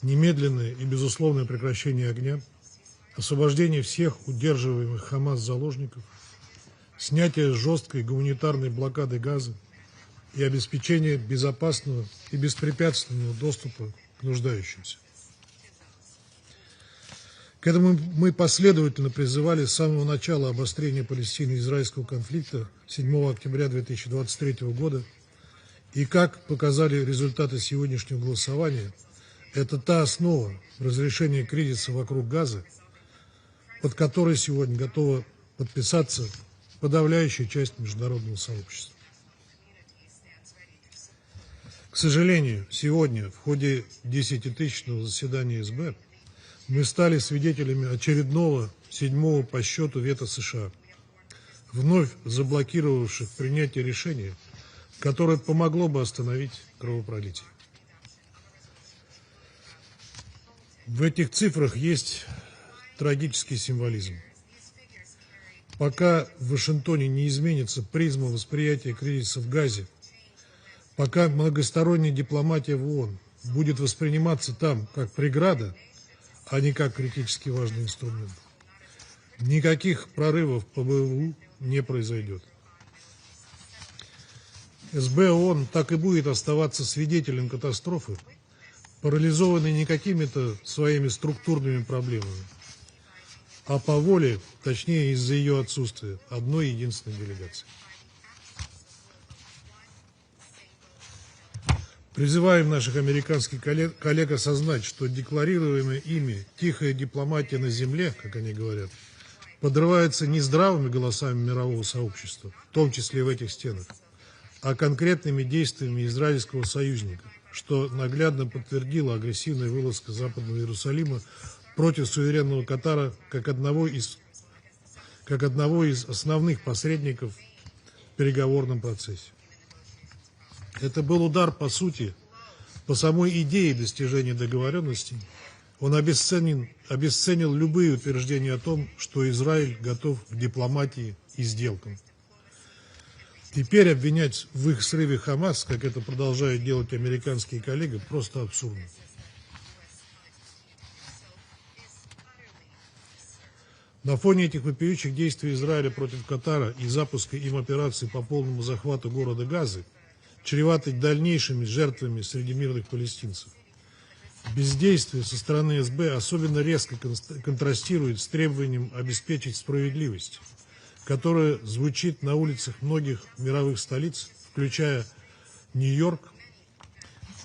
Немедленное и безусловное прекращение огня, освобождение всех удерживаемых ХАМАС заложников, снятие жесткой гуманитарной блокады Газа и обеспечение безопасного и беспрепятственного доступа к нуждающимся. К этому мы последовательно призывали с самого начала обострения палестино-израильского конфликта 7 октября 2023 года, и, как показали результаты сегодняшнего голосования, это та основа разрешения кризиса вокруг Газа, под которой сегодня готова подписаться подавляющая часть международного сообщества. К сожалению, сегодня в ходе 10-тысячного заседания СБ мы стали свидетелями очередного 7-го по счету вето США, вновь заблокировавших принятие решения, которое помогло бы остановить кровопролитие. В этих цифрах есть трагический символизм. Пока в Вашингтоне не изменится призма восприятия кризиса в Газе, пока многосторонняя дипломатия в ООН будет восприниматься там как преграда, а не как критически важный инструмент, никаких прорывов по БВУ не произойдет. СБ ООН так и будет оставаться свидетелем катастрофы, парализованной не какими-то своими структурными проблемами, а по воле, точнее из-за ее отсутствия, одной единственной делегации. Призываем наших американских коллег осознать, что декларируемая ими тихая дипломатия на земле, как они говорят, подрывается не здравыми голосами мирового сообщества, в том числе в этих стенах, а конкретными действиями израильского союзника, что наглядно подтвердила агрессивная вылазка Западного Иерусалима против суверенного Катара как одного из основных посредников в переговорном процессе. Это был удар, по сути, по самой идее достижения договоренностей. Он обесценил любые утверждения о том, что Израиль готов к дипломатии и сделкам. Теперь обвинять в их срыве ХАМАС, как это продолжают делать американские коллеги, просто абсурдно. На фоне этих вопиющих действий Израиля против Катара и запуска им операции по полному захвату города Газы, чреватой дальнейшими жертвами среди мирных палестинцев, бездействие со стороны СБ особенно резко контрастирует с требованием обеспечить справедливость, которая звучит на улицах многих мировых столиц, включая Нью-Йорк,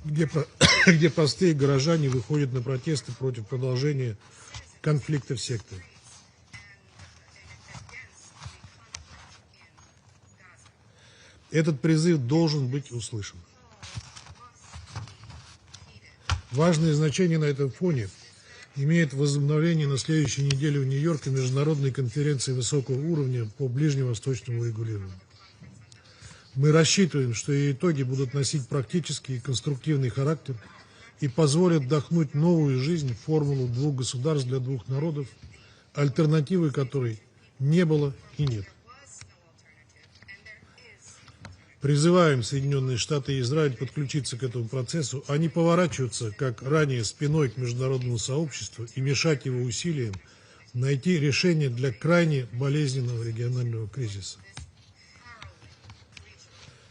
где простые горожане выходят на протесты против продолжения конфликта в секторе. Этот призыв должен быть услышан. Важное значение на этом фоне имеет возобновление на следующей неделе в Нью-Йорке международной конференции высокого уровня по ближневосточному регулированию. Мы рассчитываем, что ее итоги будут носить практический и конструктивный характер и позволят вдохнуть новую жизнь в формулу двух государств для двух народов, альтернативы которой не было и нет. Призываем Соединенные Штаты и Израиль подключиться к этому процессу, а не поворачиваться, как ранее, спиной к международному сообществу и мешать его усилиям найти решение для крайне болезненного регионального кризиса.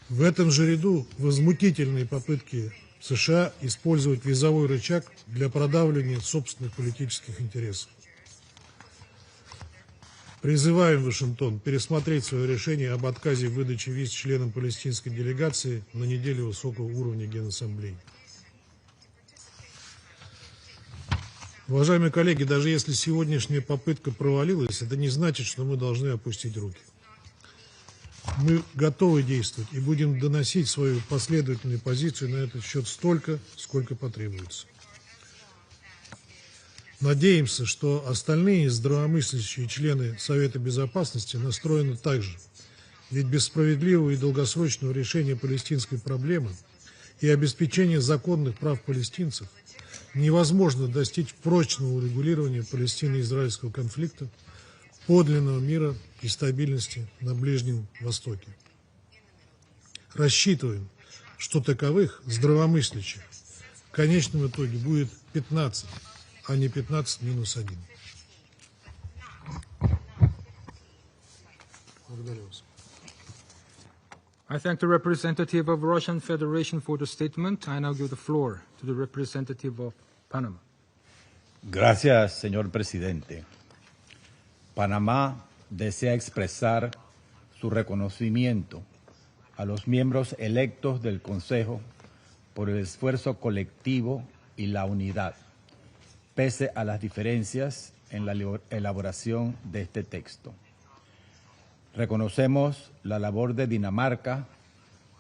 В этом же ряду возмутительные попытки США использовать визовой рычаг для продавливания собственных политических интересов. Призываем Вашингтон пересмотреть свое решение об отказе в выдаче виз членам палестинской делегации на неделе высокого уровня Генассамблеи. Уважаемые коллеги, даже если сегодняшняя попытка провалилась, это не значит, что мы должны опустить руки. Мы готовы действовать и будем доносить свою последовательную позицию на этот счет столько, сколько потребуется. Надеемся, что остальные здравомыслящие члены Совета Безопасности настроены так же. Ведь без справедливого и долгосрочного решения палестинской проблемы и обеспечения законных прав палестинцев невозможно достичь прочного урегулирования палестино-израильского конфликта, подлинного мира и стабильности на Ближнем Востоке. Рассчитываем, что таковых здравомыслящих в конечном итоге будет 15, а не 15 минус 1. Благодарю вас. I thank the representative of Russian Federation for the statement. I now give the floor to the representative of Panama. Gracias, señor presidente. Panamá desea expresar su reconocimiento a los miembros electos del Consejo por el esfuerzo colectivo y la unidad, pese a las diferencias en la elaboración de este texto. Reconocemos la labor de Dinamarca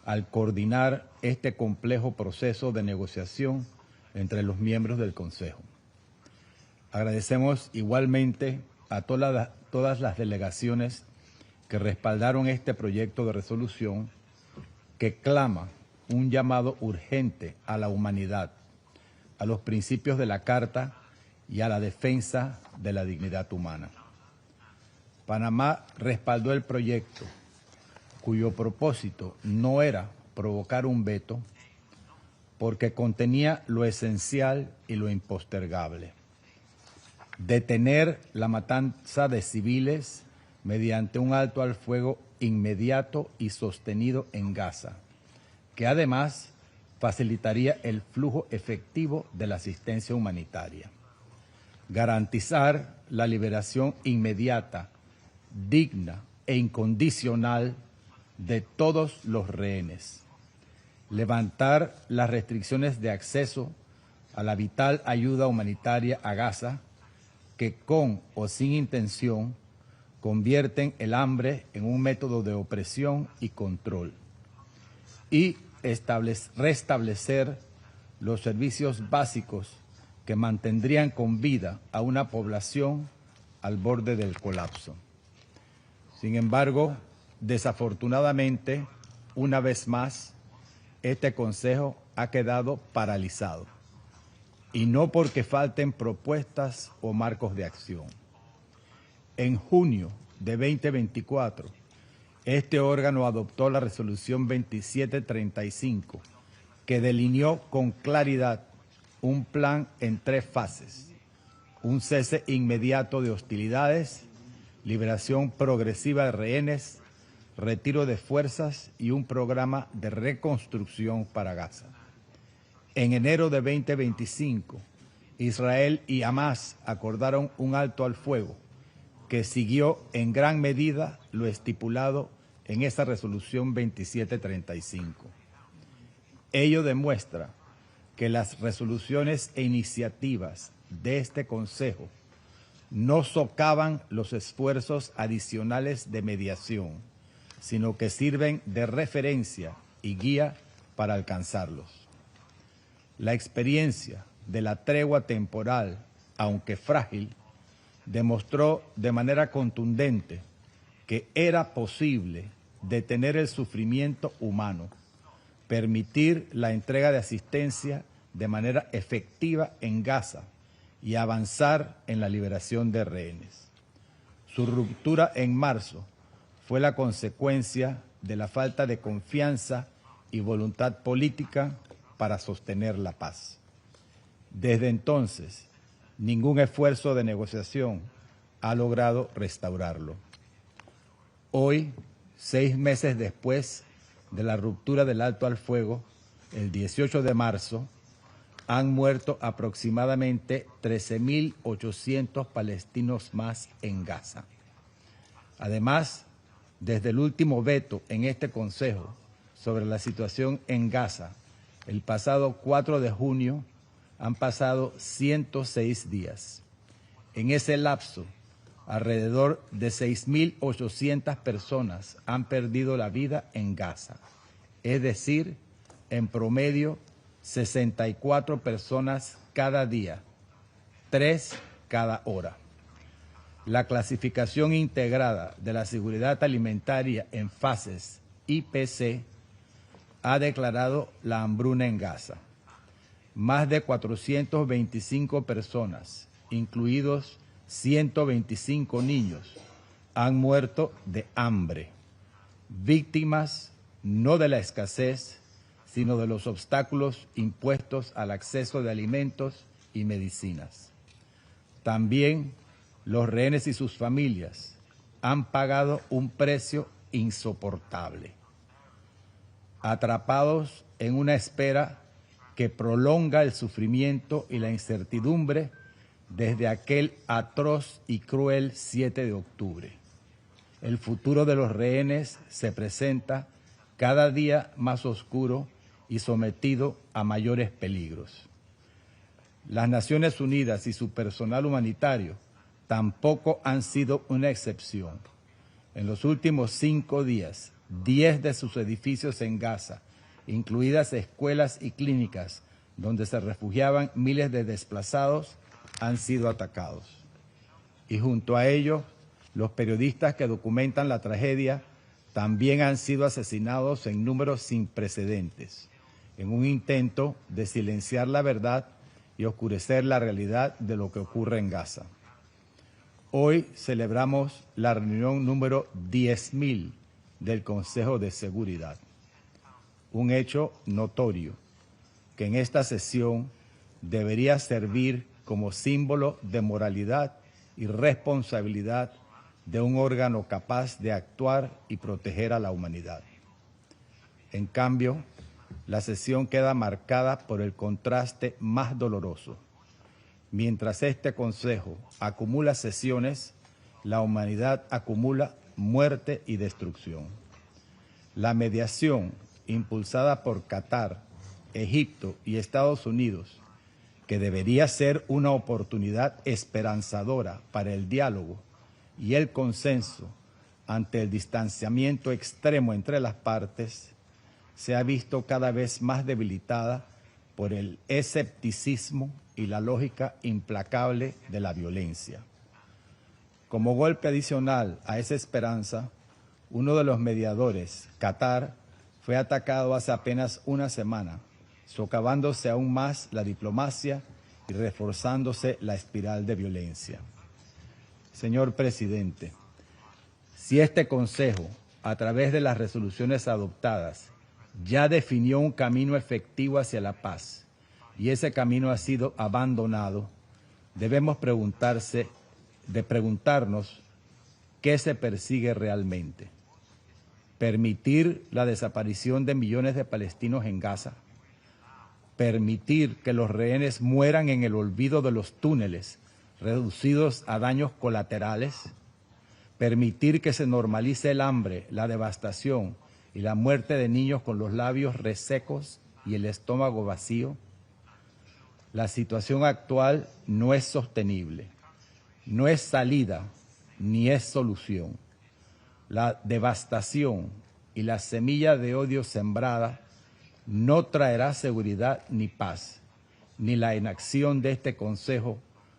al coordinar este complejo proceso de negociación entre los miembros del Consejo. Agradecemos igualmente a todas las delegaciones que respaldaron este proyecto de resolución que clama un llamado urgente a la humanidad, a los principios de la Carta y a la defensa de la dignidad humana. Panamá respaldó el proyecto, cuyo propósito no era provocar un veto, porque contenía lo esencial y lo impostergable: detener la matanza de civiles mediante un alto al fuego inmediato y sostenido en Gaza, que además facilitaría el flujo efectivo de la asistencia humanitaria; garantizar la liberación inmediata, digna e incondicional de todos los rehenes; levantar las restricciones de acceso a la vital ayuda humanitaria a Gaza, que con o sin intención convierten el hambre en un método de opresión y control; y restablecer los servicios básicos que mantendrían con vida a una población al borde del colapso. Sin embargo, desafortunadamente, una vez más, este Consejo ha quedado paralizado, y no porque falten propuestas o marcos de acción. En junio de 2024, este órgano adoptó la resolución 2735, que delineó con claridad un plan en 3 fases: un cese inmediato de hostilidades, liberación progresiva de rehenes, retiro de fuerzas y un programa de reconstrucción para Gaza. En enero de 2025, Israel y Hamás acordaron un alto al fuego que siguió en gran medida lo estipulado en esa resolución 2735. Ello demuestra que las resoluciones e iniciativas de este Consejo no socavan los esfuerzos adicionales de mediación, sino que sirven de referencia y guía para alcanzarlos. La experiencia de la tregua temporal, aunque frágil, demostró de manera contundente que era posible detener el sufrimiento humano, permitir la entrega de asistencia de manera efectiva en Gaza y avanzar en la liberación de rehenes. Su ruptura en marzo fue la consecuencia de la falta de confianza y voluntad política para sostener la paz. Desde entonces, ningún esfuerzo de negociación ha logrado restaurarlo. Hoy, 6 meses después de la ruptura del alto al fuego, el 18 de marzo, han muerto aproximadamente 13.800 palestinos más en Gaza. Además, desde el último veto en este Consejo sobre la situación en Gaza, el pasado 4 de junio, han pasado 106 días. En ese lapso, alrededor de 6.800 personas han perdido la vida en Gaza, es decir, en promedio 64 personas cada día, 3 cada hora. La clasificación integrada de la seguridad alimentaria en fases, IPC, ha declarado la hambruna en Gaza. Más de 425 personas, incluidos 125 niños, han muerto de hambre, víctimas no de la escasez, sino de los obstáculos impuestos al acceso de alimentos y medicinas. También los rehenes y sus familias han pagado un precio insoportable, atrapados en una espera que prolonga el sufrimiento y la incertidumbre desde aquel atroz y cruel 7 de octubre. El futuro de los rehenes se presenta cada día más oscuro y sometido a mayores peligros. Las Naciones Unidas y su personal humanitario tampoco han sido una excepción. En los últimos 5 días, 10 de sus edificios en Gaza, incluidas escuelas y clínicas donde se refugiaban miles de desplazados, han sido atacados. Y junto a ello, los periodistas que documentan la tragedia también han sido asesinados en números sin precedentes, en un intento de silenciar la verdad y oscurecer la realidad de lo que ocurre en Gaza. Hoy celebramos la reunión número 10.000 del Consejo de Seguridad, un hecho notorio que en esta sesión debería servir como símbolo de moralidad y responsabilidad de un órgano capaz de actuar y proteger a la humanidad. En cambio, la sesión queda marcada por el contraste más doloroso. Mientras este Consejo acumula sesiones, la humanidad acumula muerte y destrucción. La mediación impulsada por Qatar, Egipto y Estados Unidos, que debería ser una oportunidad esperanzadora para el diálogo y el consenso ante el distanciamiento extremo entre las partes, se ha visto cada vez más debilitada por el escepticismo y la lógica implacable de la violencia. Como golpe adicional a esa esperanza, uno de los mediadores, Qatar, fue atacado hace apenas una semana, socavándose aún más la diplomacia y reforzándose la espiral de violencia. Señor presidente, si este Consejo, a través de las resoluciones adoptadas, ya definió un camino efectivo hacia la paz y ese camino ha sido abandonado, debemos preguntarnos qué se persigue realmente. Permitir la desaparición de millones de palestinos en Gaza, permitir que los rehenes mueran en el olvido de los túneles, reducidos a daños colaterales, permitir que se normalice el hambre, la devastación y la muerte de niños con los labios resecos y el estómago vacío. La situación actual no es sostenible, no es salida ni es solución. La devastación y la semilla de odio sembrada no traerá seguridad ni paz, ni la inacción de este Consejo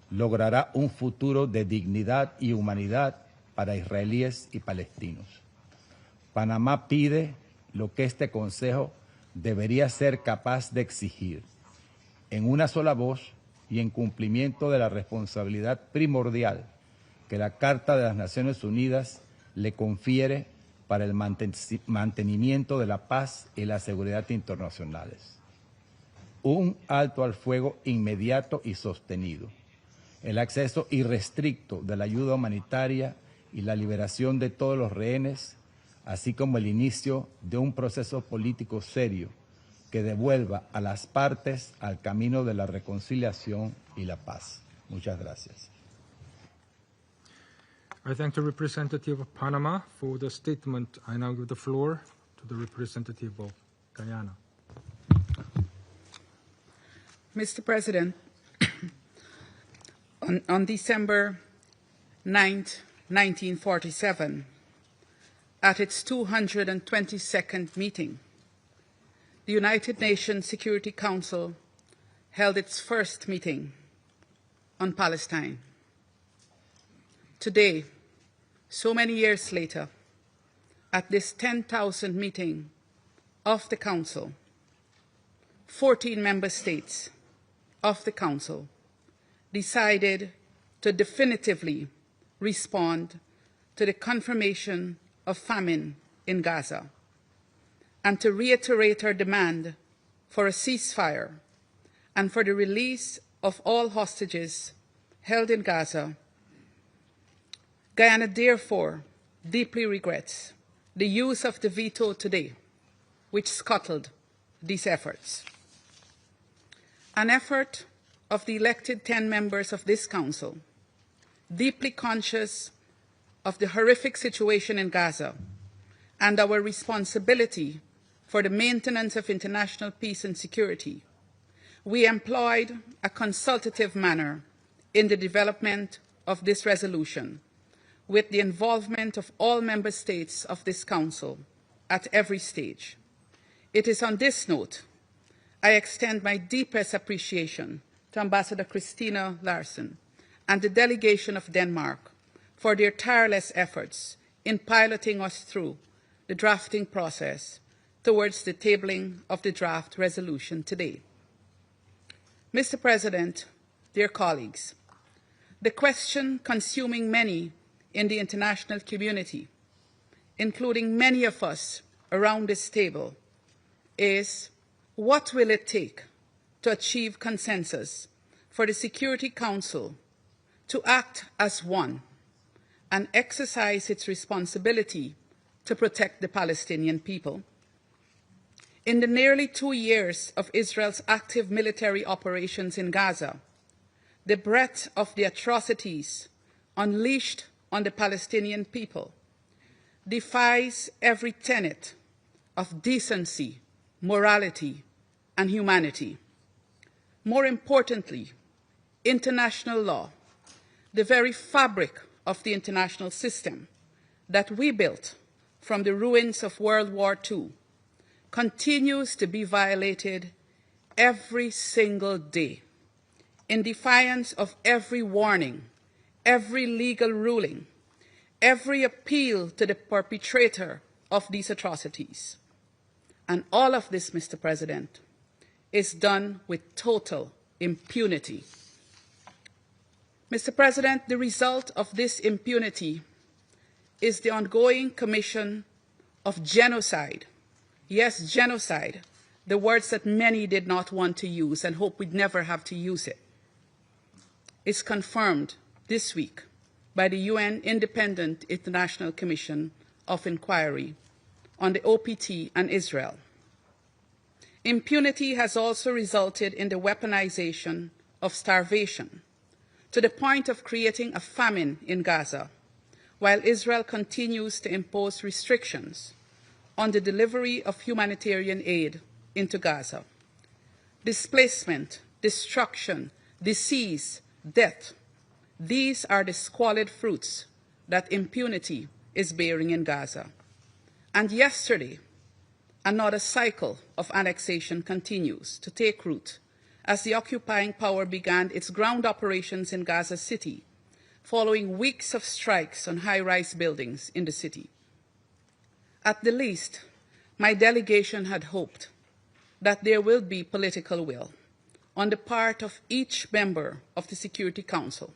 logrará un futuro de dignidad y humanidad para israelíes y palestinos. Panamá pide lo que este Consejo debería ser capaz de exigir, en una sola voz y en cumplimiento de la responsabilidad primordial que la Carta de las Naciones Unidas le confiere para el mantenimiento de la paz y la seguridad internacionales. Un alto al fuego inmediato y sostenido, el acceso irrestricto de la ayuda humanitaria y la liberación de todos los rehenes, así como el inicio de un proceso político serio que devuelva a las partes al camino de la reconciliación y la paz. Muchas gracias. I thank the representative of Panama for the statement. I now give the floor to the representative of Guyana. Mr. President, on December 9, 1947, at its 222nd meeting, the United Nations Security Council held its first meeting on Palestine. Today, so many years later, at this 10,000th meeting of the Council, 14 member states of the Council decided to definitively respond to the confirmation of famine in Gaza and to reiterate our demand for a ceasefire and for the release of all hostages held in Gaza. Guyana therefore deeply regrets the use of the veto today, which scuttled these efforts. An effort of the elected 10 members of this Council, deeply conscious of the horrific situation in Gaza and our responsibility for the maintenance of international peace and security, we employed a consultative manner in the development of this resolution, with the involvement of all member states of this Council at every stage. It is on this note I extend my deepest appreciation to Ambassador Christina Larsen and the delegation of Denmark for their tireless efforts in piloting us through the drafting process towards the tabling of the draft resolution today. Mr. President, dear colleagues, the question consuming many in the international community, including many of us around this table, is what will it take to achieve consensus for the Security Council to act as one and exercise its responsibility to protect the Palestinian people? In the nearly 2 years of Israel's active military operations in Gaza, the breadth of the atrocities unleashed on the Palestinian people defies every tenet of decency, morality, and humanity. More importantly, international law, the very fabric of the international system that we built from the ruins of World War II, continues to be violated every single day, in defiance of every warning, every legal ruling, every appeal to the perpetrator of these atrocities. And all of this, Mr. President, is done with total impunity. Mr. President, the result of this impunity is the ongoing commission of genocide. Yes, genocide, the words that many did not want to use and hope we'd never have to use it. It's confirmed this week by the UN Independent International Commission of Inquiry on the OPT and Israel. Impunity has also resulted in the weaponization of starvation, to the point of creating a famine in Gaza, while Israel continues to impose restrictions on the delivery of humanitarian aid into Gaza. Displacement, destruction, disease, death, these are the squalid fruits that impunity is bearing in Gaza. And yesterday, another cycle of annexation continues to take root as the occupying power began its ground operations in Gaza City, following weeks of strikes on high-rise buildings in the city. At the least, my delegation had hoped that there will be political will on the part of each member of the Security Council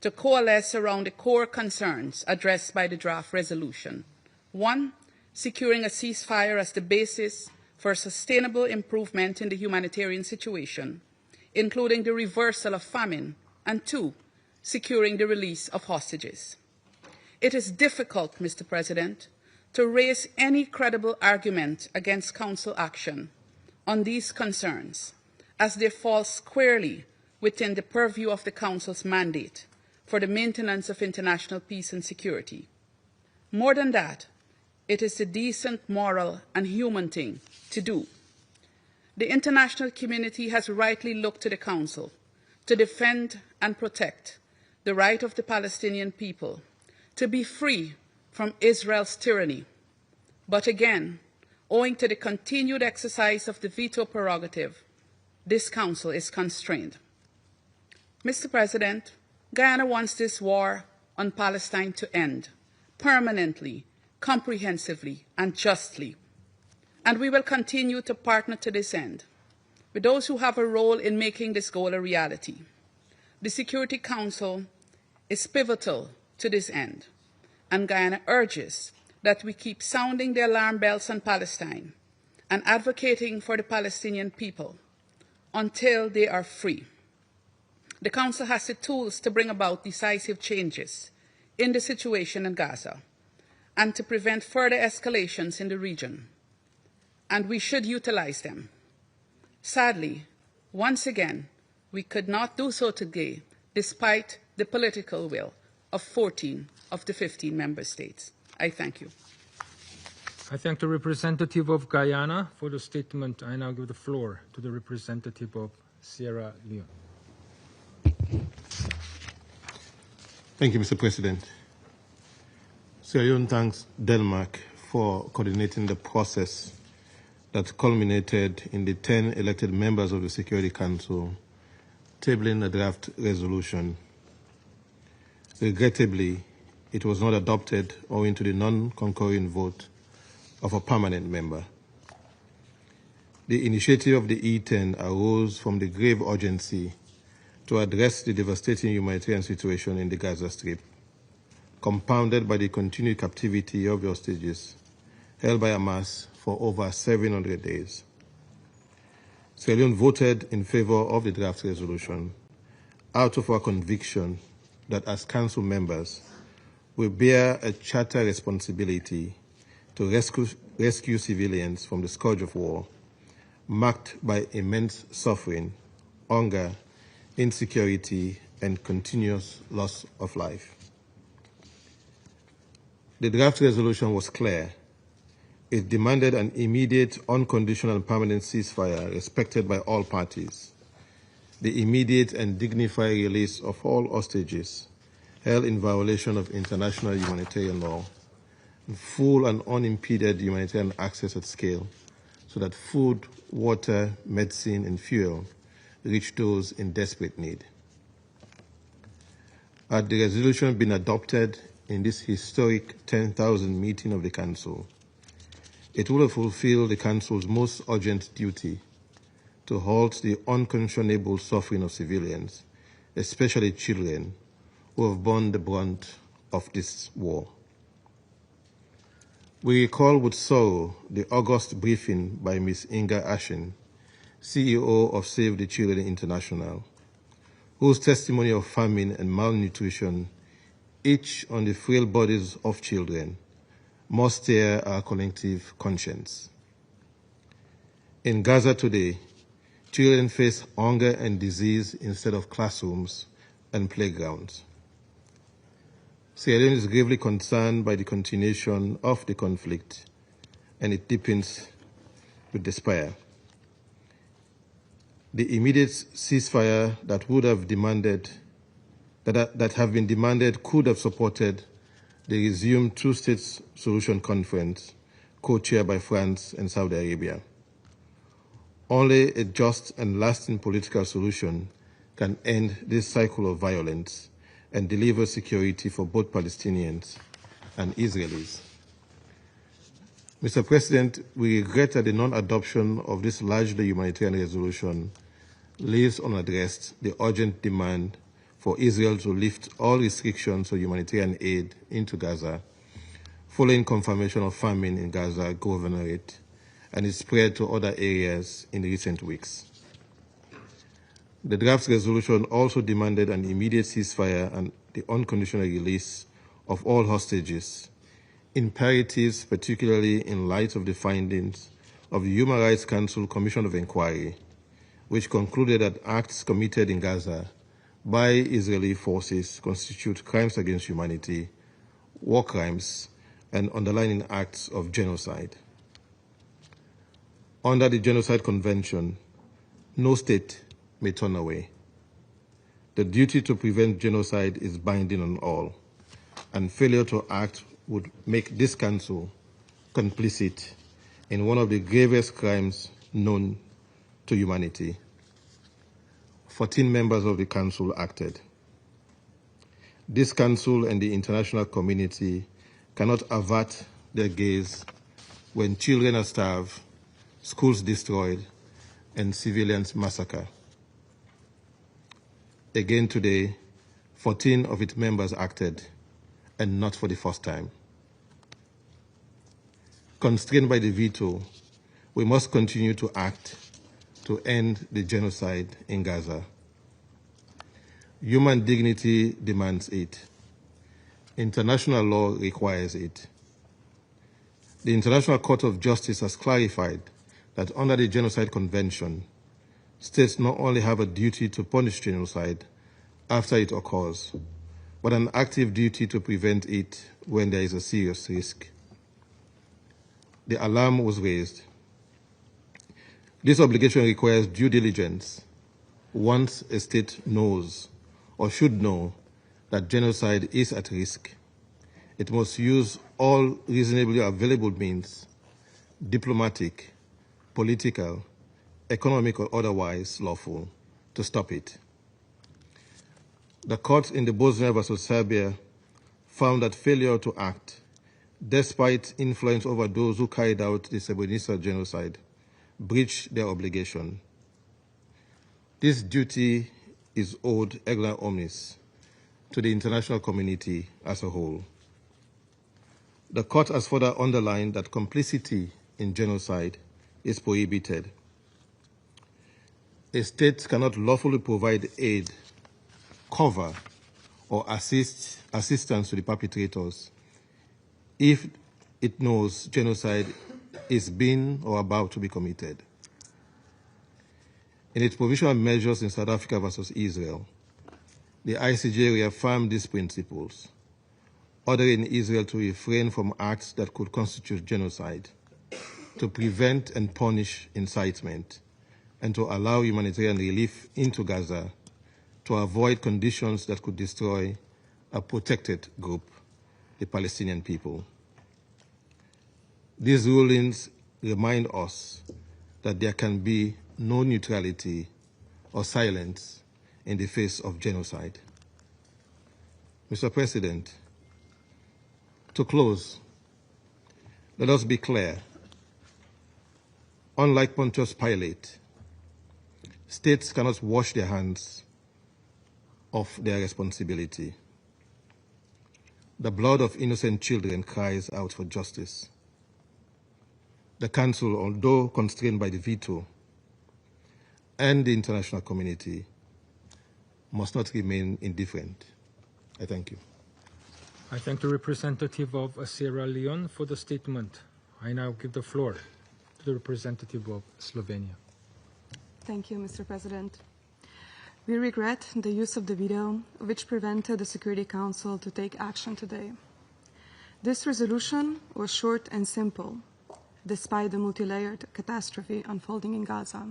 to coalesce around the core concerns addressed by the draft resolution. 1, securing a ceasefire as the basis for sustainable improvement in the humanitarian situation, including the reversal of famine, and 2, securing the release of hostages. It is difficult, Mr. President, to raise any credible argument against Council action on these concerns, as they fall squarely within the purview of the Council's mandate for the maintenance of international peace and security. More than that, it is the decent, moral, and human thing to do. The international community has rightly looked to the Council to defend and protect the right of the Palestinian people to be free from Israel's tyranny. But again, owing to the continued exercise of the veto prerogative, this Council is constrained. Mr. President, Guyana wants this war on Palestine to end permanently, comprehensively, and justly. And we will continue to partner to this end with those who have a role in making this goal a reality. The Security Council is pivotal to this end, and Guyana urges that we keep sounding the alarm bells on Palestine and advocating for the Palestinian people until they are free. The Council has the tools to bring about decisive changes in the situation in Gaza and to prevent further escalations in the region, and we should utilize them. Sadly, once again, we could not do so today despite the political will of 14 of the 15 member states. I thank you. I thank the representative of Guyana for the statement. I now give the floor to the representative of Sierra Leone. Thank you, Mr. President. Sierra Leone thanks Denmark for coordinating the process that culminated in the 10 elected members of the Security Council tabling a draft resolution. Regrettably, it was not adopted owing to the non-concurring vote of a permanent member. The initiative of the E10 arose from the grave urgency to address the devastating humanitarian situation in the Gaza Strip, compounded by the continued captivity of the hostages held by Hamas for over 700 days. Sierra Leone voted in favor of the draft resolution out of our conviction that as Council members, we bear a charter responsibility to rescue civilians from the scourge of war, marked by immense suffering, hunger, insecurity, and continuous loss of life. The draft resolution was clear. It demanded an immediate, unconditional, and permanent ceasefire respected by all parties, the immediate and dignified release of all hostages held in violation of international humanitarian law, and full and unimpeded humanitarian access at scale so that food, water, medicine, and fuel reach those in desperate need. Had the resolution been adopted in this historic 10,000 meeting of the Council, it would have fulfilled the Council's most urgent duty to halt the unconscionable suffering of civilians, especially children, who have borne the brunt of this war. We recall with sorrow the August briefing by Ms. Inga Ashen, CEO of Save the Children International, whose testimony of famine and malnutrition, each on the frail bodies of children, must stir our collective conscience. In Gaza today, children face hunger and disease instead of classrooms and playgrounds. Sierra Leone is gravely concerned by the continuation of the conflict, and it deepens with despair. The immediate ceasefire that would have demanded, that have been demanded, could have supported the resumed two-state solution conference, co-chaired by France and Saudi Arabia. Only a just and lasting political solution can end this cycle of violence and deliver security for both Palestinians and Israelis. Mr. President, we regret that the non-adoption of this largely humanitarian resolution leaves unaddressed the urgent demand for Israel to lift all restrictions on humanitarian aid into Gaza, following confirmation of famine in Gaza governorate and its spread to other areas in recent weeks. The draft resolution also demanded an immediate ceasefire and the unconditional release of all hostages, imperatives particularly in light of the findings of the Human Rights Council Commission of Inquiry, which concluded that acts committed in Gaza by Israeli forces constitute crimes against humanity, war crimes, and underlying acts of genocide. Under the Genocide Convention, no state may turn away. The duty to prevent genocide is binding on all, and failure to act would make this Council complicit in one of the gravest crimes known to humanity. 14 members of the Council acted. This Council and the international community cannot avert their gaze when children are starved, schools destroyed, and civilians massacred. Again today, 14 of its members acted, and not for the first time. Constrained by the veto, we must continue to act to end the genocide in Gaza. Human dignity demands it. International law requires it. The International Court of Justice has clarified that under the Genocide Convention, states not only have a duty to punish genocide after it occurs, but an active duty to prevent it when there is a serious risk. The alarm was raised. This obligation requires due diligence once a state knows or should know that genocide is at risk. It must use all reasonably available means, diplomatic, political, economic or otherwise lawful, to stop it. The court in the Bosnia versus Serbia found that failure to act, despite influence over those who carried out the Srebrenica genocide, breached their obligation. This duty is owed erga omnes to the international community as a whole. The court has further underlined that complicity in genocide is prohibited. A state cannot lawfully provide aid, cover, or assistance to the perpetrators if it knows genocide is being or about to be committed. In its provisional measures in South Africa versus Israel, the ICJ reaffirmed these principles, ordering Israel to refrain from acts that could constitute genocide, to prevent and punish incitement, and to allow humanitarian relief into Gaza to avoid conditions that could destroy a protected group, the Palestinian people. These rulings remind us that there can be no neutrality or silence in the face of genocide. Mr. President, to close, let us be clear. Unlike Pontius Pilate, states cannot wash their hands of their responsibility. The blood of innocent children cries out for justice. The Council, although constrained by the veto, and the international community must not remain indifferent. I thank you. I thank the representative of Sierra Leone for the statement. I now give the floor to the representative of Slovenia. Thank you, Mr. President. We regret the use of the veto, which prevented the Security Council to take action today. This resolution was short and simple, despite the multi-layered catastrophe unfolding in Gaza.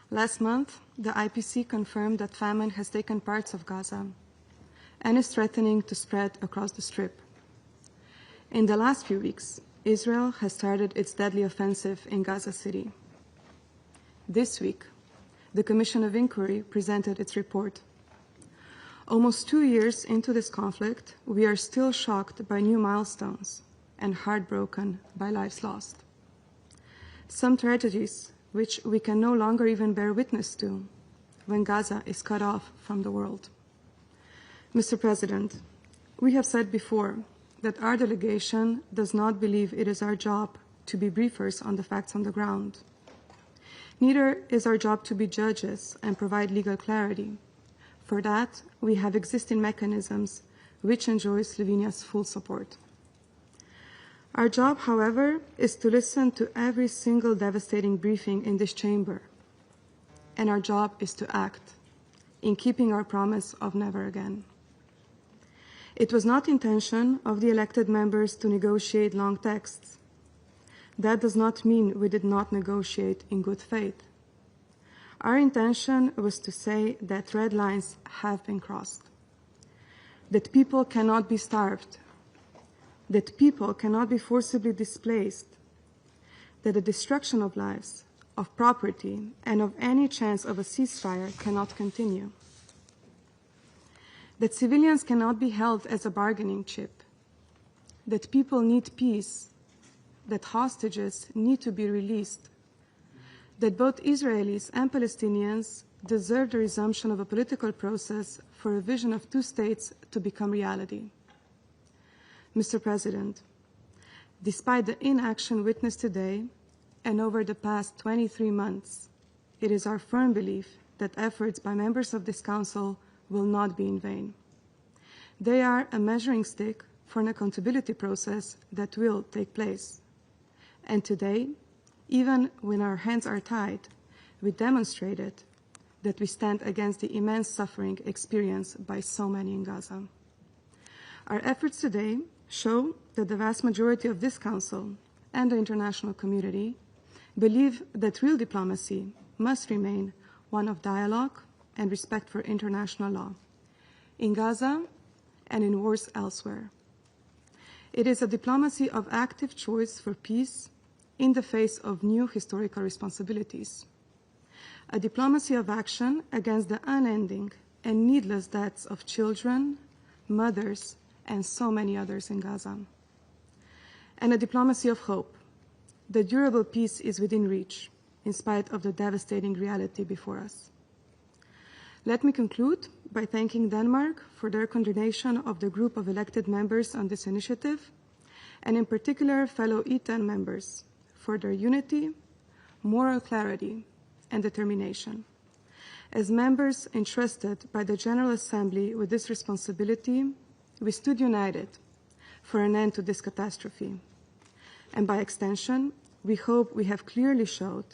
Last month, the IPC confirmed that famine has taken parts of Gaza and is threatening to spread across the Strip. In the last few weeks, Israel has started its deadly offensive in Gaza City. This week, the Commission of Inquiry presented its report. Almost 2 years into this conflict, we are still shocked by new milestones and heartbroken by lives lost. Some tragedies which we can no longer even bear witness to when Gaza is cut off from the world. Mr. President, we have said before that our delegation does not believe it is our job to be briefers on the facts on the ground. Neither is our job to be judges and provide legal clarity. For that, we have existing mechanisms which enjoy Slovenia's full support. Our job, however, is to listen to every single devastating briefing in this chamber. And our job is to act in keeping our promise of never again. It was not the intention of the elected members to negotiate long texts. That does not mean we did not negotiate in good faith. Our intention was to say that red lines have been crossed, that people cannot be starved, that people cannot be forcibly displaced, that the destruction of lives, of property, and of any chance of a ceasefire cannot continue, that civilians cannot be held as a bargaining chip, that people need peace, that hostages need to be released, that both Israelis and Palestinians deserve the resumption of a political process for a vision of two states to become reality. Mr. President, despite the inaction witnessed today and over the past 23 months, it is our firm belief that efforts by members of this Council will not be in vain. They are a measuring stick for an accountability process that will take place. And today, even when our hands are tied, we demonstrated that we stand against the immense suffering experienced by so many in Gaza. Our efforts today show that the vast majority of this Council and the international community believe that real diplomacy must remain one of dialogue and respect for international law, in Gaza and in wars elsewhere. It is a diplomacy of active choice for peace in the face of new historical responsibilities, a diplomacy of action against the unending and needless deaths of children, mothers, and so many others in Gaza, and a diplomacy of hope. The durable peace is within reach, in spite of the devastating reality before us. Let me conclude by thanking Denmark for their condemnation of the group of elected members on this initiative, and in particular fellow E10 members for their unity, moral clarity, and determination. As members entrusted by the General Assembly with this responsibility, we stood united for an end to this catastrophe. And by extension, we hope we have clearly showed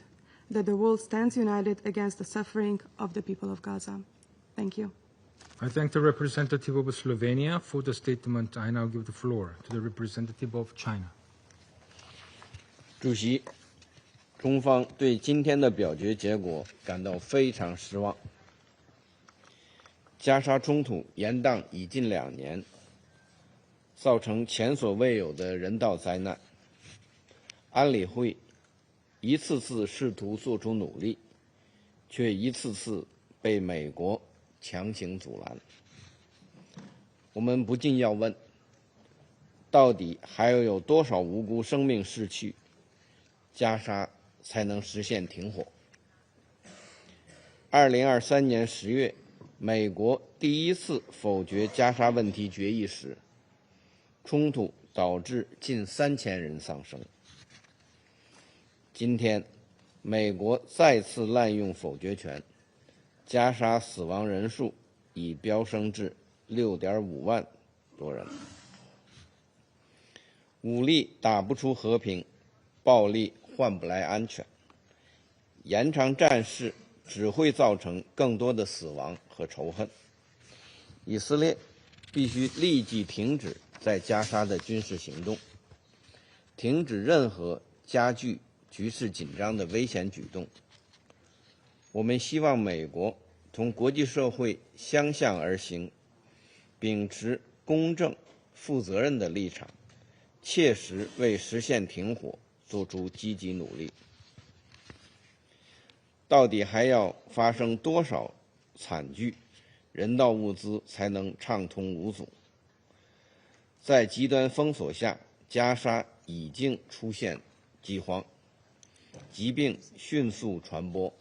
that the world stands united against the suffering of the people of Gaza. Thank you. I thank the representative of Slovenia for the statement. I now give the floor to the representative of China. 主席，中方对今天的表决结果感到非常失望。加沙冲突延宕已近2年，造成前所未有的人道灾难。安理会一次次试图做出努力，却一次次被美国强行阻拦。我们不禁要问：到底还要有多少无辜生命逝去，加沙才能实现停火？2023年10月，美国第一次否决加沙问题决议时，冲突导致近3000人丧生。今天，美国再次滥用否决权，加沙死亡人数已飙升至6.5万多人。武力打不出和平，暴力换不来安全，延长战事只会造成更多的死亡和仇恨。以色列必须立即停止在加沙的军事行动，停止任何加剧局势紧张的危险举动。我们希望美国同国际社会相向而行，秉持公正、负责任的立场，切实为实现停火做出积极努力。到底还要发生多少惨剧，人道物资才能畅通无阻？在极端封锁下，加沙已经出现饥荒，疾病迅速传播。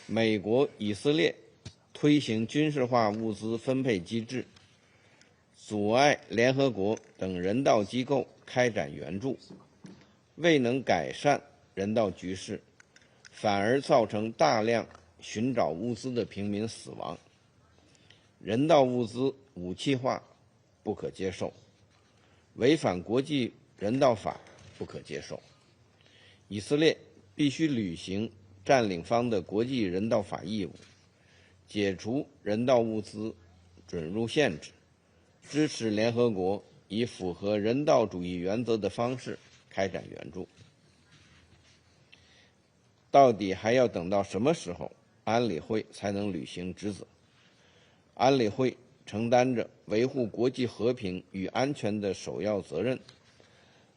美国、以色列推行军事化物资分配机制，阻碍联合国等人道机构开展援助，未能改善人道局势，反而造成大量寻找物资的平民死亡。人道物资武器化不可接受，违反国际人道法不可接受。以色列必须履行占领方的国际人道法义务，解除人道物资准入限制，支持联合国以符合人道主义原则的方式开展援助。到底还要等到什么时候，安理会才能履行职责？安理会承担着维护国际和平与安全的首要责任，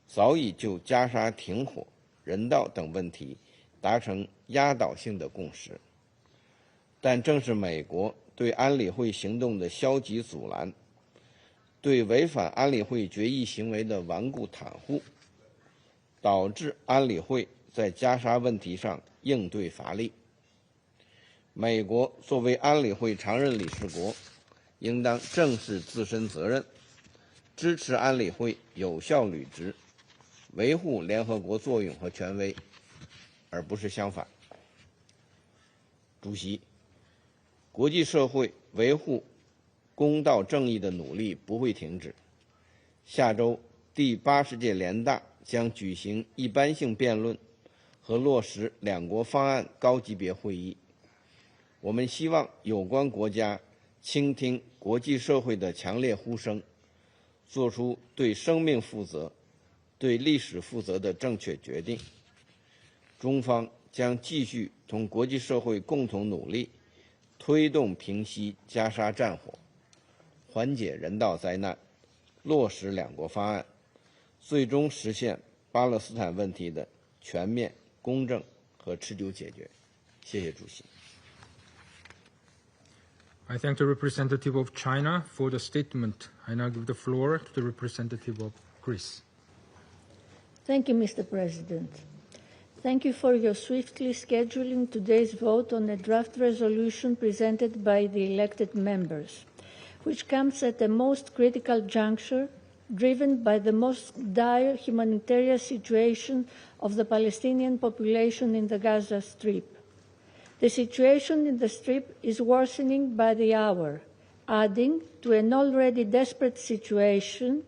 早已就加沙停火、人道等问题达成压倒性的共识。但正是美国对安理会行动的消极阻拦，对违反安理会决议行为的顽固袒护，导致安理会在加沙问题上应对乏力。美国作为安理会常任理事国，应当正视自身责任，支持安理会有效履职，维护联合国作用和权威，而不是相反。主席，国际社会维护公道正义的努力不会停止。下周第80届联大将举行一般性辩论和落实两国方案高级别会议。我们希望有关国家倾听国际社会的强烈呼声，做出对生命负责、对历史负责的正确决定。中方将继续同国际社会共同努力，推动平息加沙战火，缓解人道灾难，落实两国方案，最终实现巴勒斯坦问题的全面、公正和持久解决。谢谢主席。I thank the representative of China for the statement. I now give the floor to the representative of Greece. Thank you, Mr. President. Thank you for your swiftly scheduling today's vote on a draft resolution presented by the elected members, which comes at a most critical juncture, driven by the most dire humanitarian situation of the Palestinian population in the Gaza Strip. The situation in the Strip is worsening by the hour, adding to an already desperate situation,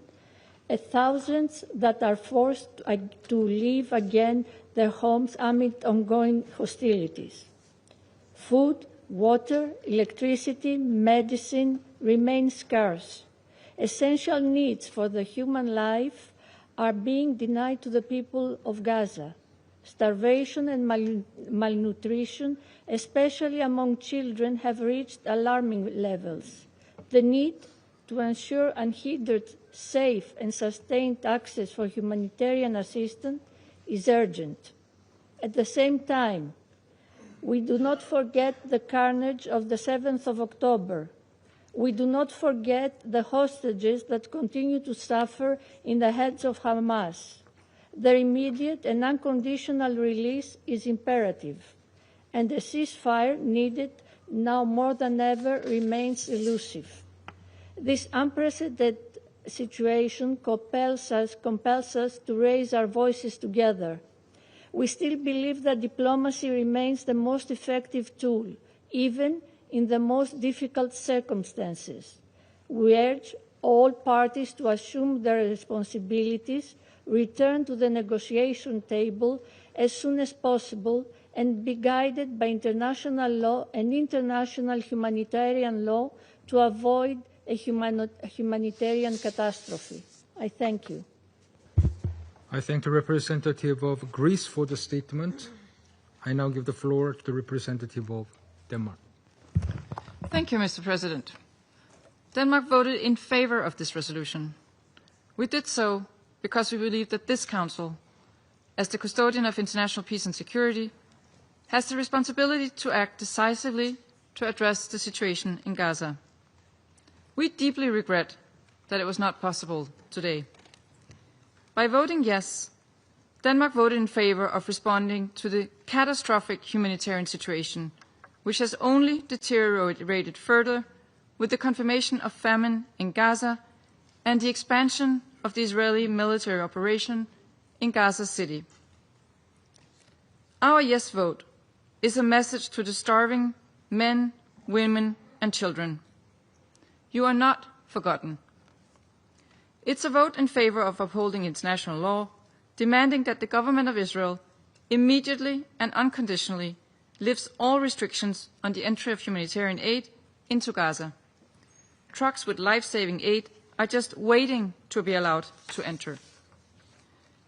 thousands that are forced to leave again their homes amid ongoing hostilities. Food, water, electricity, medicine remain scarce. Essential needs for the human life are being denied to the people of Gaza. Starvation and malnutrition, especially among children, have reached alarming levels. The need to ensure unhindered, safe and sustained access for humanitarian assistance is urgent. At the same time, we do not forget the carnage of the 7th of October. We do not forget the hostages that continue to suffer in the hands of Hamas. Their immediate and unconditional release is imperative, and a ceasefire needed now more than ever remains elusive. This unprecedented situation compels us to raise our voices together. We still believe that diplomacy remains the most effective tool, even in the most difficult circumstances. We urge all parties to assume their responsibilities, return to the negotiation table as soon as possible, and be guided by international law and international humanitarian law to avoid a humanitarian catastrophe. I thank you. I thank the representative of Greece for the statement. I now give the floor to the representative of Denmark. Thank you, Mr. President. Denmark voted in favor of this resolution. We did so because we believe that this Council, as the custodian of international peace and security, has the responsibility to act decisively to address the situation in Gaza. We deeply regret that it was not possible today. By voting yes, Denmark voted in favor of responding to the catastrophic humanitarian situation, which has only deteriorated further with the confirmation of famine in Gaza and the expansion of the Israeli military operation in Gaza City. Our yes vote is a message to the starving men, women, and children. You are not forgotten. It's a vote in favor of upholding international law, demanding that the government of Israel immediately and unconditionally lifts all restrictions on the entry of humanitarian aid into Gaza. Trucks with life-saving aid are just waiting to be allowed to enter.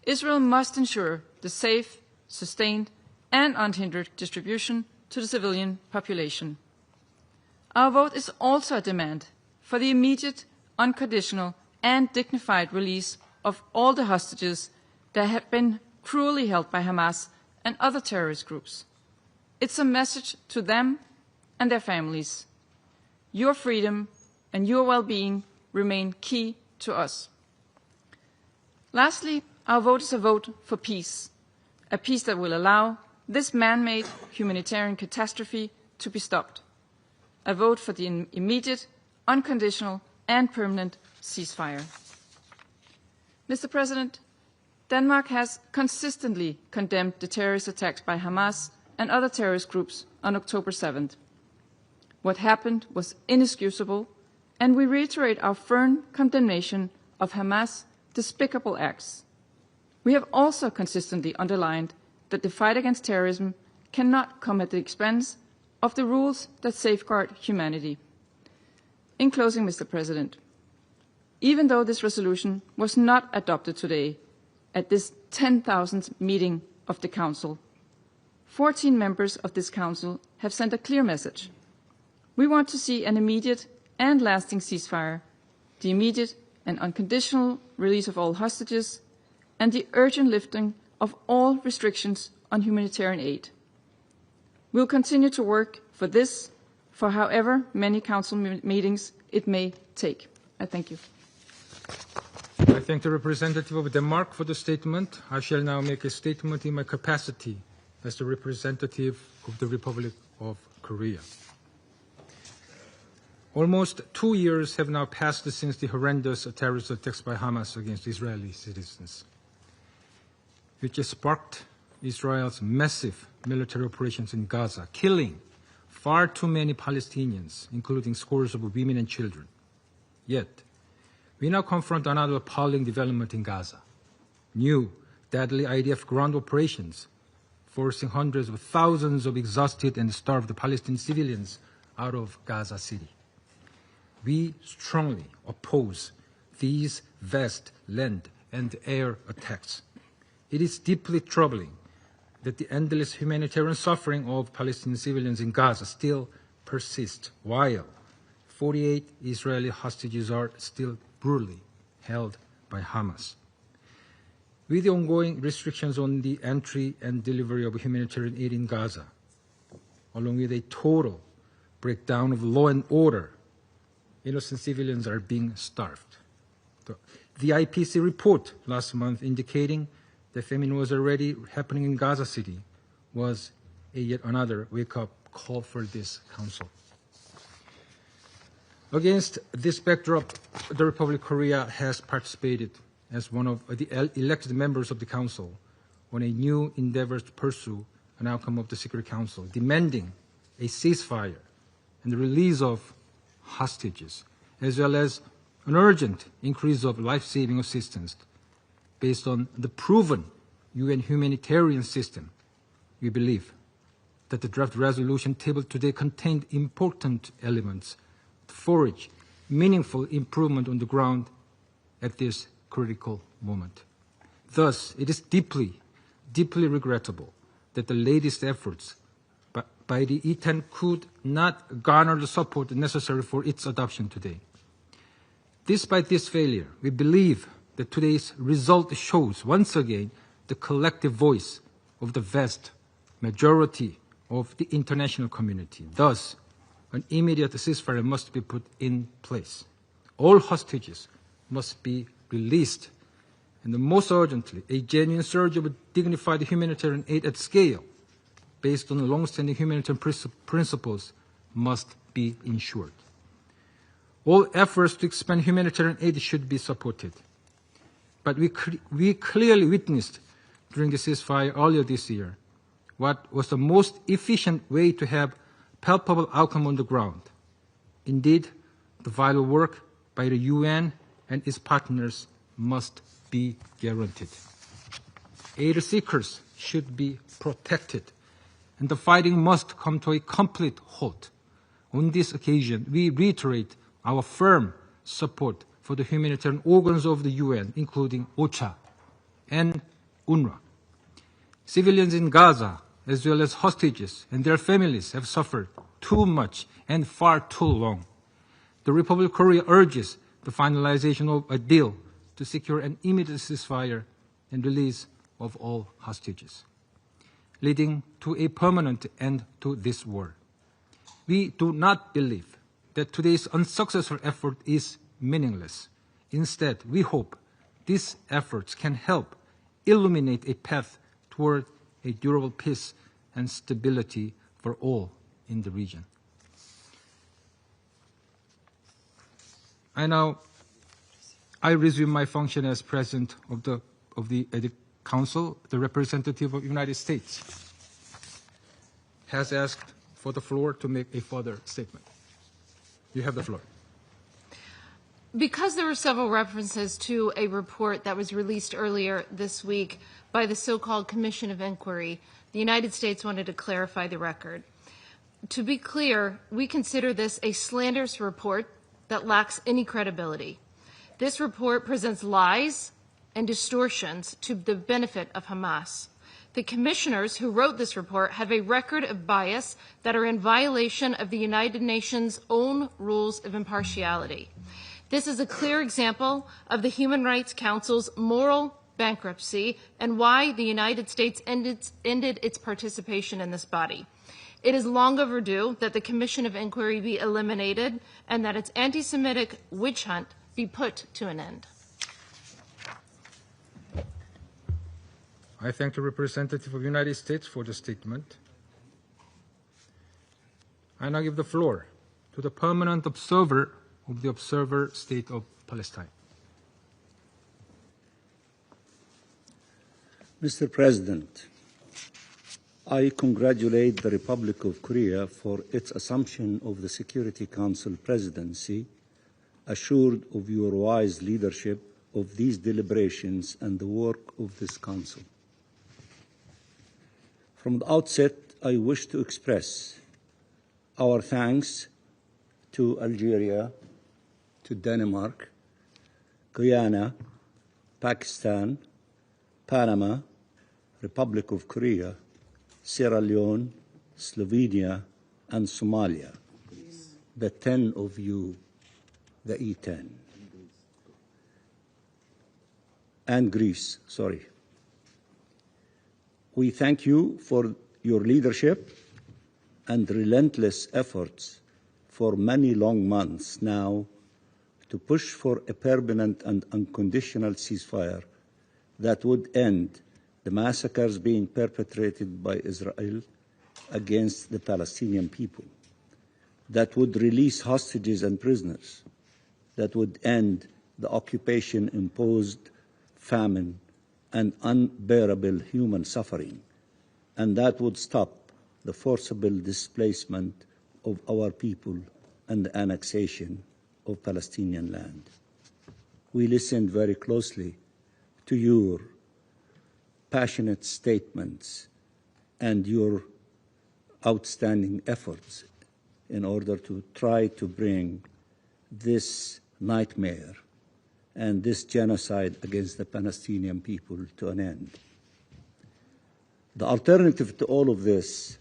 Israel must ensure the safe, sustained, and unhindered distribution to the civilian population. Our vote is also a demand for the immediate, unconditional, and dignified release of all the hostages that have been cruelly held by Hamas and other terrorist groups. It's a message to them and their families. Your freedom and your well-being remain key to us. Lastly, our vote is a vote for peace, a peace that will allow this man-made humanitarian catastrophe to be stopped, a vote for the immediate, unconditional, and permanent ceasefire. Mr. President, Denmark has consistently condemned the terrorist attacks by Hamas and other terrorist groups on October 7th. What happened was inexcusable, and we reiterate our firm condemnation of Hamas' despicable acts. We have also consistently underlined that the fight against terrorism cannot come at the expense of the rules that safeguard humanity. In closing, Mr. President, even though this resolution was not adopted today at this 10,000th meeting of the Council, 14 members of this Council have sent a clear message. We want to see an immediate and lasting ceasefire, the immediate and unconditional release of all hostages, and the urgent lifting of all restrictions on humanitarian aid. We'll continue to work for this for however many Council meetings it may take. I thank you. I thank the representative of Denmark for the statement. I shall now make a statement in my capacity as the representative of the Republic of Korea. Almost 2 years have now passed since the horrendous terrorist attacks by Hamas against Israeli citizens, which has sparked Israel's massive military operations in Gaza, killing far too many Palestinians, including scores of women and children. Yet, we now confront another appalling development in Gaza. New, deadly IDF ground operations, forcing hundreds of thousands of exhausted and starved Palestinian civilians out of Gaza City. We strongly oppose these vast land and air attacks. It is deeply troubling that the endless humanitarian suffering of Palestinian civilians in Gaza still persists, while 48 Israeli hostages are still brutally held by Hamas. With the ongoing restrictions on the entry and delivery of humanitarian aid in Gaza, along with a total breakdown of law and order, innocent civilians are being starved. The IPC report last month indicating that famine was already happening in Gaza City was yet another wake-up call for this Council. Against this backdrop, the Republic of Korea has participated as one of the elected members of the Council on a new endeavor to pursue an outcome of the Security Council, demanding a ceasefire and the release of hostages, as well as an urgent increase of life-saving assistance based on the proven UN humanitarian system. We believe that the draft resolution tabled today contained important elements to forge meaningful improvement on the ground at this critical moment. Thus, it is deeply, deeply regrettable that the latest efforts by the E10 could not garner the support necessary for its adoption today. Despite this failure, we believe that today's result shows once again the collective voice of the vast majority of the international community. Thus, an immediate ceasefire must be put in place. All hostages must be released, and most urgently, a genuine surge of dignified humanitarian aid at scale, based on long-standing humanitarian principles, must be ensured. All efforts to expand humanitarian aid should be supported. But we clearly witnessed during the ceasefire earlier this year what was the most efficient way to have palpable outcome on the ground. Indeed, the vital work by the UN and its partners must be guaranteed. Aid seekers should be protected, and the fighting must come to a complete halt. On this occasion, we reiterate our firm support for the humanitarian organs of the UN, including OCHA and UNRWA. Civilians in Gaza, as well as hostages and their families, have suffered too much and far too long. The Republic of Korea urges the finalization of a deal to secure an immediate ceasefire and release of all hostages, leading to a permanent end to this war. We do not believe that today's unsuccessful effort is meaningless. Instead, we hope these efforts can help illuminate a path toward a durable peace and stability for all in the region. I resume my function as President of the Council. The representative of the United States has asked for the floor to make a further statement. You have the floor. Because there were several references to a report that was released earlier this week by the so-called Commission of Inquiry, the United States wanted to clarify the record. To be clear, we consider this a slanderous report that lacks any credibility. This report presents lies and distortions to the benefit of Hamas. The commissioners who wrote this report have a record of bias that are in violation of the United Nations' own rules of impartiality. This is a clear example of the Human Rights Council's moral bankruptcy and why the United States ended its participation in this body. It is long overdue that the Commission of Inquiry be eliminated and that its anti-Semitic witch hunt be put to an end. I thank the representative of the United States for the statement. I now give the floor to the permanent observer of the Observer State of Palestine. Mr. President, I congratulate the Republic of Korea for its assumption of the Security Council presidency, assured of your wise leadership of these deliberations and the work of this Council. From the outset, I wish to express our thanks to Algeria, to Denmark, Guyana, Pakistan, Panama, Republic of Korea, Sierra Leone, Slovenia, and Somalia, the 10 of you, the E10, and Greece, sorry. We thank you for your leadership and relentless efforts for many long months now to push for a permanent and unconditional ceasefire that would end the massacres being perpetrated by Israel against the Palestinian people, that would release hostages and prisoners, that would end the occupation-imposed famine and unbearable human suffering, and that would stop the forcible displacement of our people and the annexation of Palestinian land. We listened very closely to your passionate statements and your outstanding efforts in order to try to bring this nightmare and this genocide against the Palestinian people to an end. The alternative to all of this,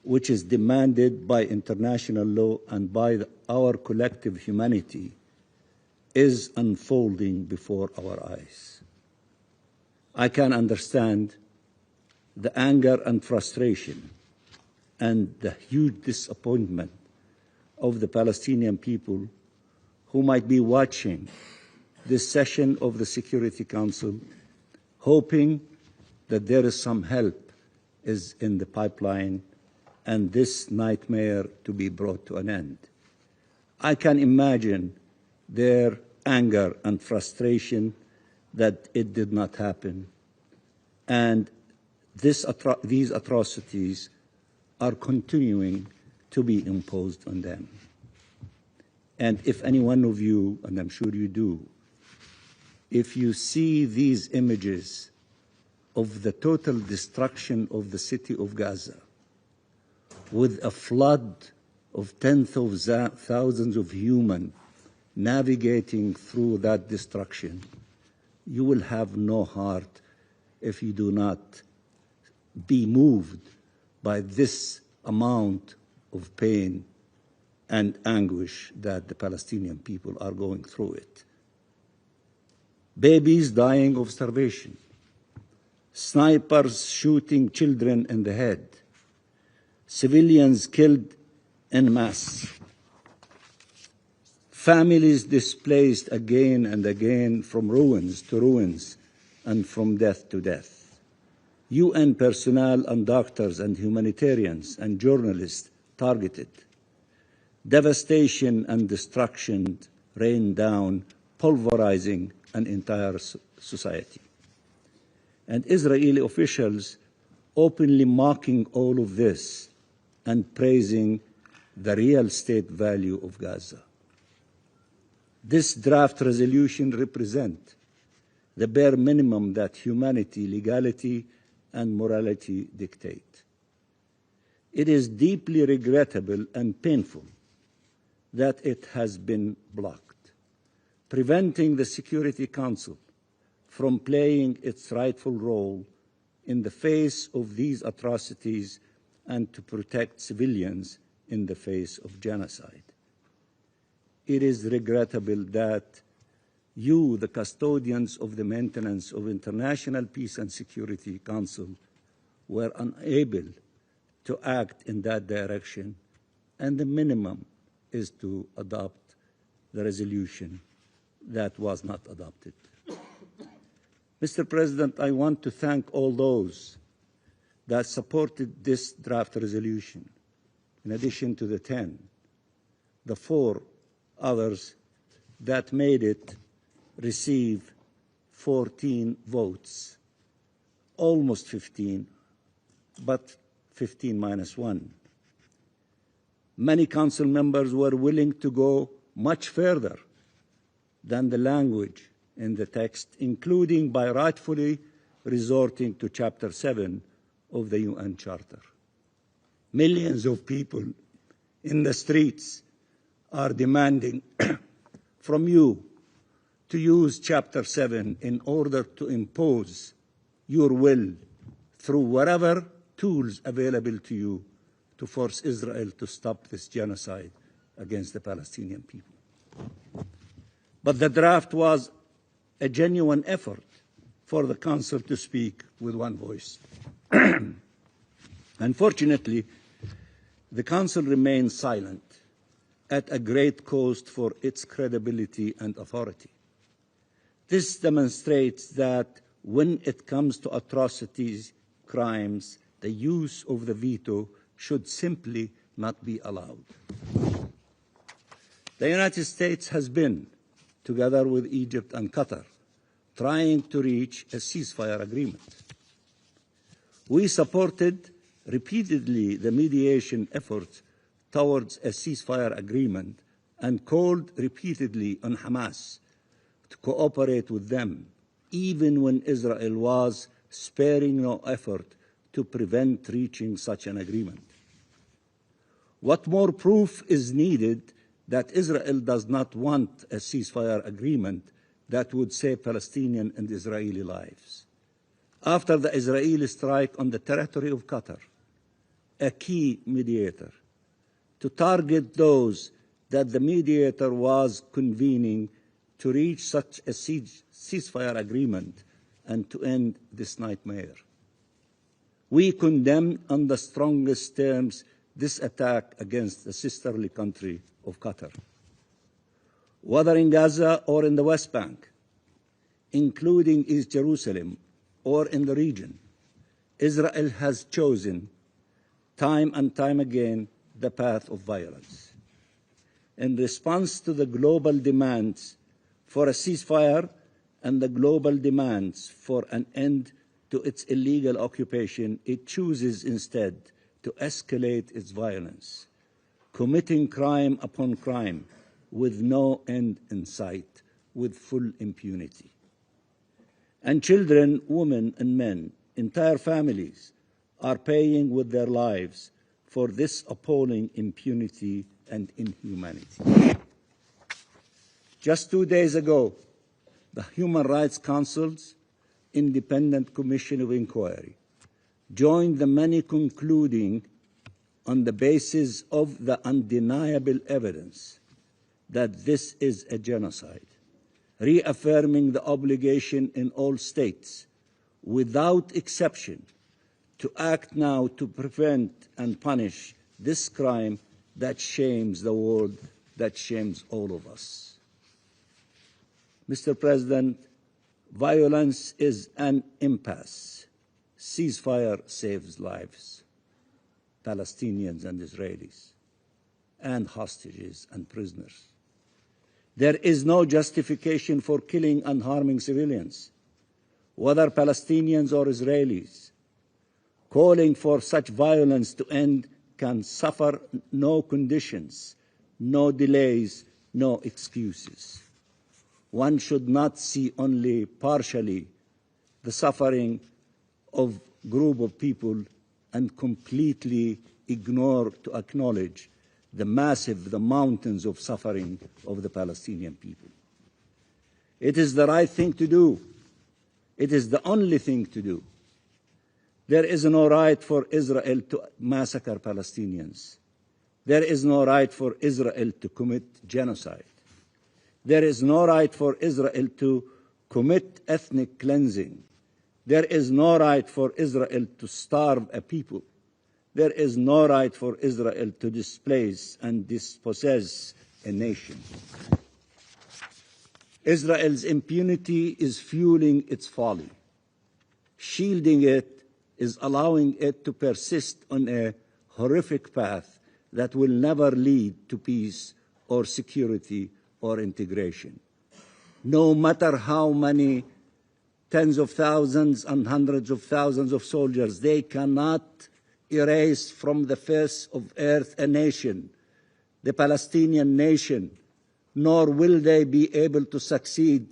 which is demanded by international law and by our collective humanity, is unfolding before our eyes. I can understand the anger and frustration and the huge disappointment of the Palestinian people who might be watching this session of the Security Council, hoping that there is some help is in the pipeline and this nightmare to be brought to an end. I can imagine their anger and frustration that it did not happen. And these atrocities are continuing to be imposed on them. And if any one of you, and I'm sure you do, if you see these images of the total destruction of the city of Gaza, with a flood of tens of thousands of humans navigating through that destruction, you will have no heart if you do not be moved by this amount of pain and anguish that the Palestinian people are going through it. Babies dying of starvation, snipers shooting children in the head, civilians killed en masse, families displaced again and again from ruins to ruins and from death to death, UN personnel and doctors and humanitarians and journalists targeted, devastation and destruction rained down, pulverizing an entire society. And Israeli officials openly mocking all of this and praising the real state value of Gaza. This draft resolution represents the bare minimum that humanity, legality, and morality dictate. It is deeply regrettable and painful that it has been blocked, preventing the Security Council from playing its rightful role in the face of these atrocities and to protect civilians in the face of genocide. It is regrettable that you, the custodians of the maintenance of International Peace and Security Council, were unable to act in that direction, and the minimum is to adopt the resolution that was not adopted. Mr. President, I want to thank all those that supported this draft resolution. In addition to the 10, the 4 others that made it receive 14 votes, almost 15, but 15 minus 1. Many council members were willing to go much further than the language in the text, including by rightfully resorting to Chapter 7 of the UN Charter. Millions of people in the streets are demanding from you to use Chapter 7 in order to impose your will through whatever tools available to you to force Israel to stop this genocide against the Palestinian people. But the draft was a genuine effort for the Council to speak with one voice. Unfortunately, the Council remains silent at a great cost for its credibility and authority. This demonstrates that when it comes to atrocities, crimes, the use of the veto should simply not be allowed. The United States has been, together with Egypt and Qatar, trying to reach a ceasefire agreement. We supported repeatedly the mediation efforts towards a ceasefire agreement and called repeatedly on Hamas to cooperate with them, even when Israel was sparing no effort to prevent reaching such an agreement. What more proof is needed that Israel does not want a ceasefire agreement that would save Palestinian and Israeli lives? After the Israeli strike on the territory of Qatar, a key mediator, to target those that the mediator was convening to reach such a ceasefire agreement and to end this nightmare. We condemn on the strongest terms this attack against the sisterly country of Qatar. Whether in Gaza or in the West Bank, including East Jerusalem or in the region, Israel has chosen time and time again the path of violence. in response to the global demands for a ceasefire and the global demands for an end to its illegal occupation, it chooses instead to escalate its violence, committing crime upon crime with no end in sight, with full impunity. And children, women, and men, entire families, are paying with their lives for this appalling impunity and inhumanity. Just 2 days ago, the Human Rights Council's Independent Commission of Inquiry joined the many concluding on the basis of the undeniable evidence that this is a genocide, reaffirming the obligation in all states, without exception, to act now to prevent and punish this crime that shames the world, that shames all of us. Mr. President, violence is an impasse. Ceasefire saves lives, Palestinians and Israelis, and hostages and prisoners. There is no justification for killing and harming civilians, whether Palestinians or Israelis. Calling for such violence to end can suffer no conditions, no delays, no excuses. One should not see only partially the suffering of a group of people and completely ignore to acknowledge the mountains of suffering of the Palestinian people. It is the right thing to do. It is the only thing to do. There is no right for Israel to massacre Palestinians. There is no right for Israel to commit genocide. There is no right for Israel to commit ethnic cleansing. There is no right for Israel to starve a people. There is no right for Israel to displace and dispossess a nation. Israel's impunity is fueling its folly. Shielding it is allowing it to persist on a horrific path that will never lead to peace or security or integration. No matter how many tens of thousands and hundreds of thousands of soldiers, they cannot erase from the face of earth a nation, the Palestinian nation, nor will they be able to succeed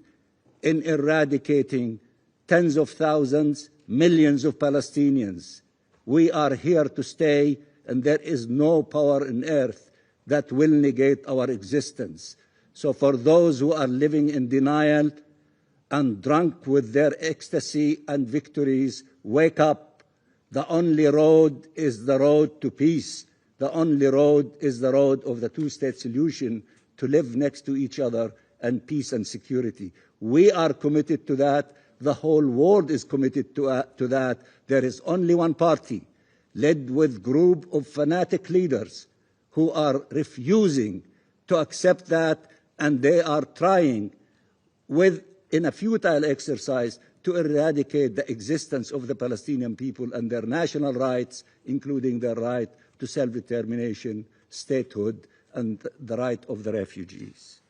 in eradicating tens of thousands, millions of Palestinians. We are here to stay, and there is no power on earth that will negate our existence. So for those who are living in denial and drunk with their ecstasy and victories, wake up. The only road is the road to peace. The only road is the road of the two-state solution, to live next to each other and peace and security. We are committed to that. The whole world is committed to that. There is only one party, led with a group of fanatic leaders who are refusing to accept that, and they are trying, in a futile exercise, to eradicate the existence of the Palestinian people and their national rights, including their right to self-determination, statehood, and the right of the refugees.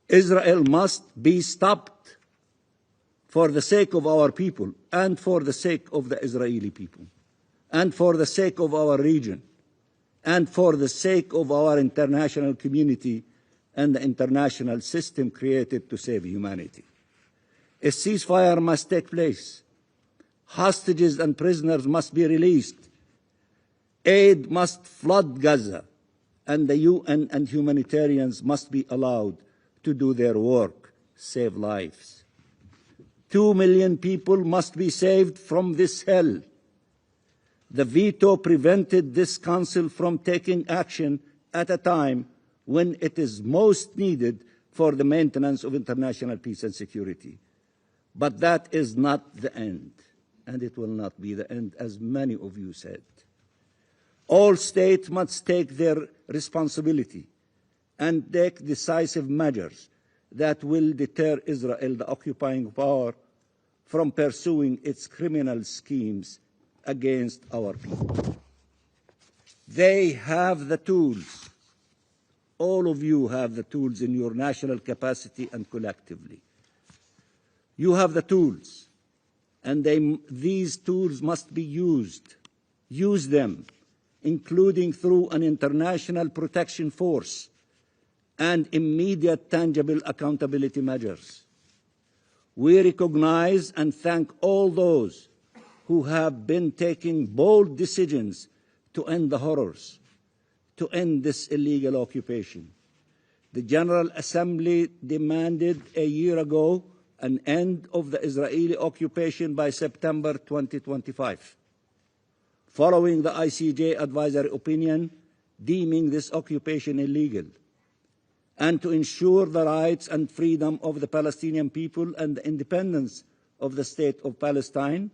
Israel must be stopped for the sake of our people and for the sake of the Israeli people and for the sake of our region and for the sake of our international community and the international system created to save humanity. A ceasefire must take place. Hostages and prisoners must be released. Aid must flood Gaza, and the UN and humanitarians must be allowed to do their work, save lives. 2 million people must be saved from this hell. The veto prevented this Council from taking action at a time when it is most needed for the maintenance of international peace and security. But that is not the end, and it will not be the end, as many of you said. All states must take their responsibility and take decisive measures that will deter Israel, the occupying power, from pursuing its criminal schemes against our people. They have the tools all of you have the tools in your national capacity and collectively. You have the tools, and these tools must be used. Use them, including through an international protection force and immediate tangible accountability measures. We recognize and thank all those who have been taking bold decisions to end the horrors, to end this illegal occupation. The General Assembly demanded a year ago an end of the Israeli occupation by September 2025, following the ICJ advisory opinion deeming this occupation illegal, and to ensure the rights and freedom of the Palestinian people and the independence of the State of Palestine,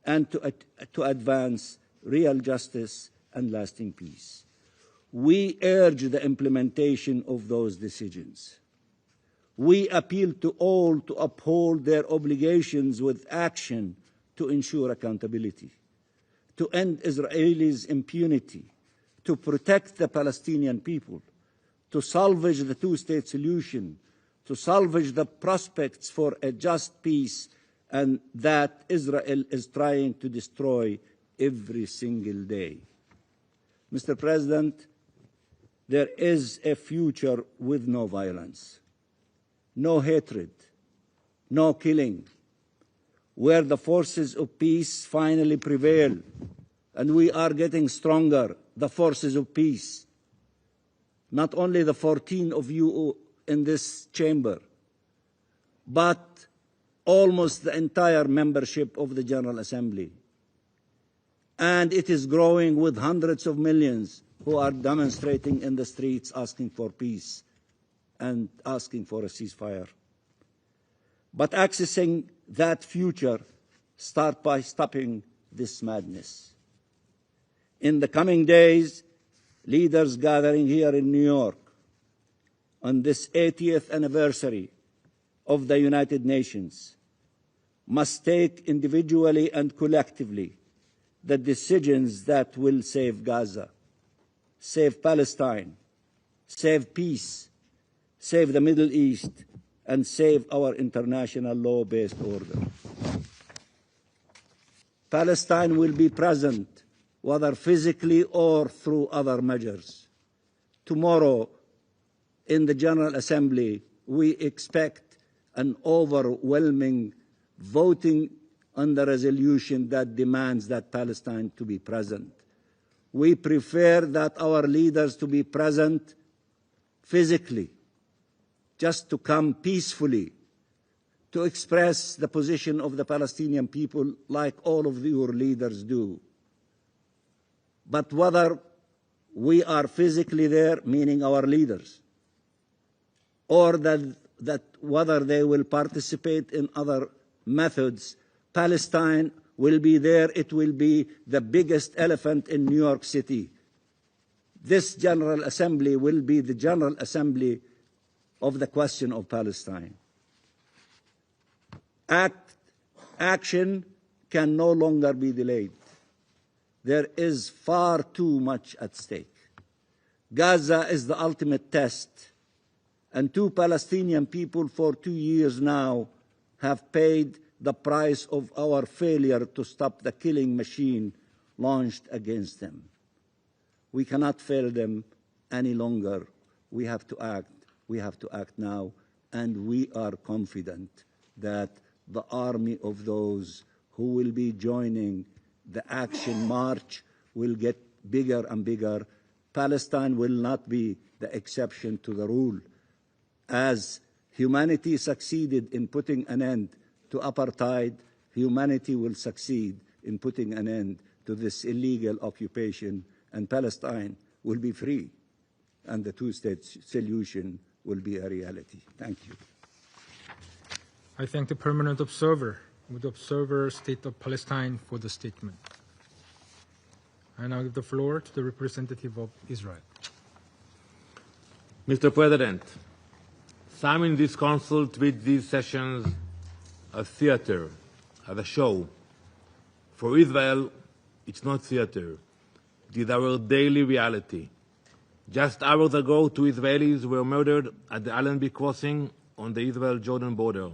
and to advance real justice and lasting peace. We urge the implementation of those decisions. We appeal to all to uphold their obligations with action to ensure accountability, to end Israelis' impunity, to protect the Palestinian people, to salvage the two-state solution, to salvage the prospects for a just peace and that Israel is trying to destroy every single day. Mr. President, there is a future with no violence, no hatred, no killing, where the forces of peace finally prevail, and we are getting stronger, the forces of peace. Not only the 14 of you in this chamber, but almost the entire membership of the General Assembly. And it is growing with hundreds of millions who are demonstrating in the streets asking for peace and asking for a ceasefire. But accessing that future starts by stopping this madness. In the coming days, leaders gathering here in New York on this 80th anniversary of the United Nations must take individually and collectively the decisions that will save Gaza, save Palestine, save peace, save the Middle East, and save our international law-based order. Palestine will be present, whether physically or through other measures. Tomorrow, in the General Assembly, we expect an overwhelming voting on the resolution that demands that Palestine to be present. We prefer that our leaders to be present physically, just to come peacefully, to express the position of the Palestinian people like all of your leaders do. But whether we are physically there, meaning our leaders, or that whether they will participate in other methods, Palestine will be there. It will be the biggest elephant in New York City. This General Assembly will be the General Assembly of the question of Palestine. Action can no longer be delayed. There is far too much at stake. Gaza is the ultimate test, and two Palestinian people for 2 years now have paid the price of our failure to stop the killing machine launched against them. We cannot fail them any longer. We have to act. We have to act now, and we are confident that the army of those who will be joining the action march will get bigger and bigger. Palestine will not be the exception to the rule. As humanity succeeded in putting an end to apartheid, humanity will succeed in putting an end to this illegal occupation, and Palestine will be free, and the two-state solution will be a reality. Thank you. I thank the permanent observer of the Observer State of Palestine for the statement. I now give the floor to the representative of Israel. Mr. President, some in this Council treat these sessions as theater, as a show. For Israel, it's not theater. It is our daily reality. Just hours ago, 2 Israelis were murdered at the Allenby crossing on the Israel-Jordan border,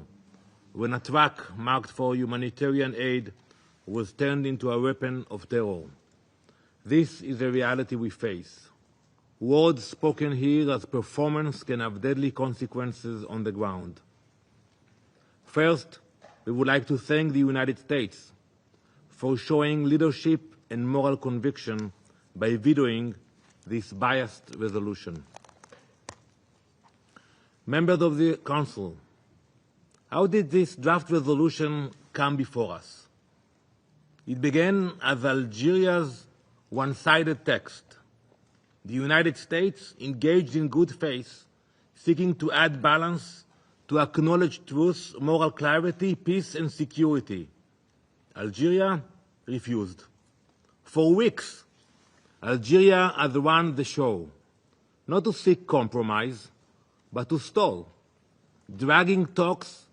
when a truck marked for humanitarian aid was turned into a weapon of terror. This is the reality we face. Words spoken here as performance can have deadly consequences on the ground. First, we would like to thank the United States for showing leadership and moral conviction by vetoing this biased resolution. Members of the Council, how did this draft resolution come before us? It began as Algeria's one-sided text. The United States engaged in good faith, seeking to add balance, to acknowledge truth, moral clarity, peace and security. Algeria refused. For weeks, Algeria has run the show, not to seek compromise, but to stall, dragging talks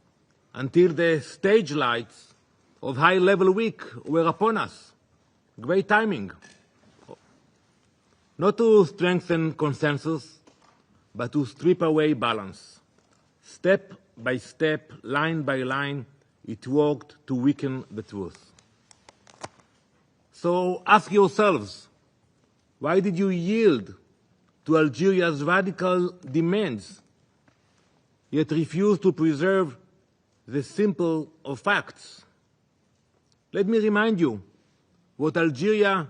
until the stage lights of high-level week were upon us. Great timing. Not to strengthen consensus, but to strip away balance. Step by step, line by line, it worked to weaken the truth. So ask yourselves, why did you yield to Algeria's radical demands, yet refuse to preserve the simple of facts? Let me remind you what Algeria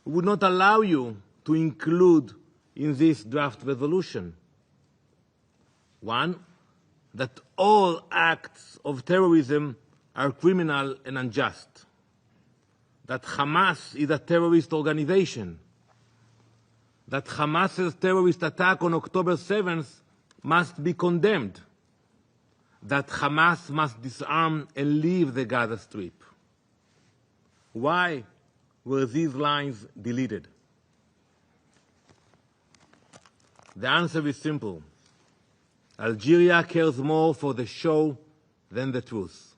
would not allow you to include in this draft resolution. One, that all acts of terrorism are criminal and unjust. That Hamas is a terrorist organization. That Hamas's terrorist attack on October 7th must be condemned. That Hamas must disarm and leave the Gaza Strip. Why were these lines deleted? The answer is simple. Algeria cares more for the show than the truth,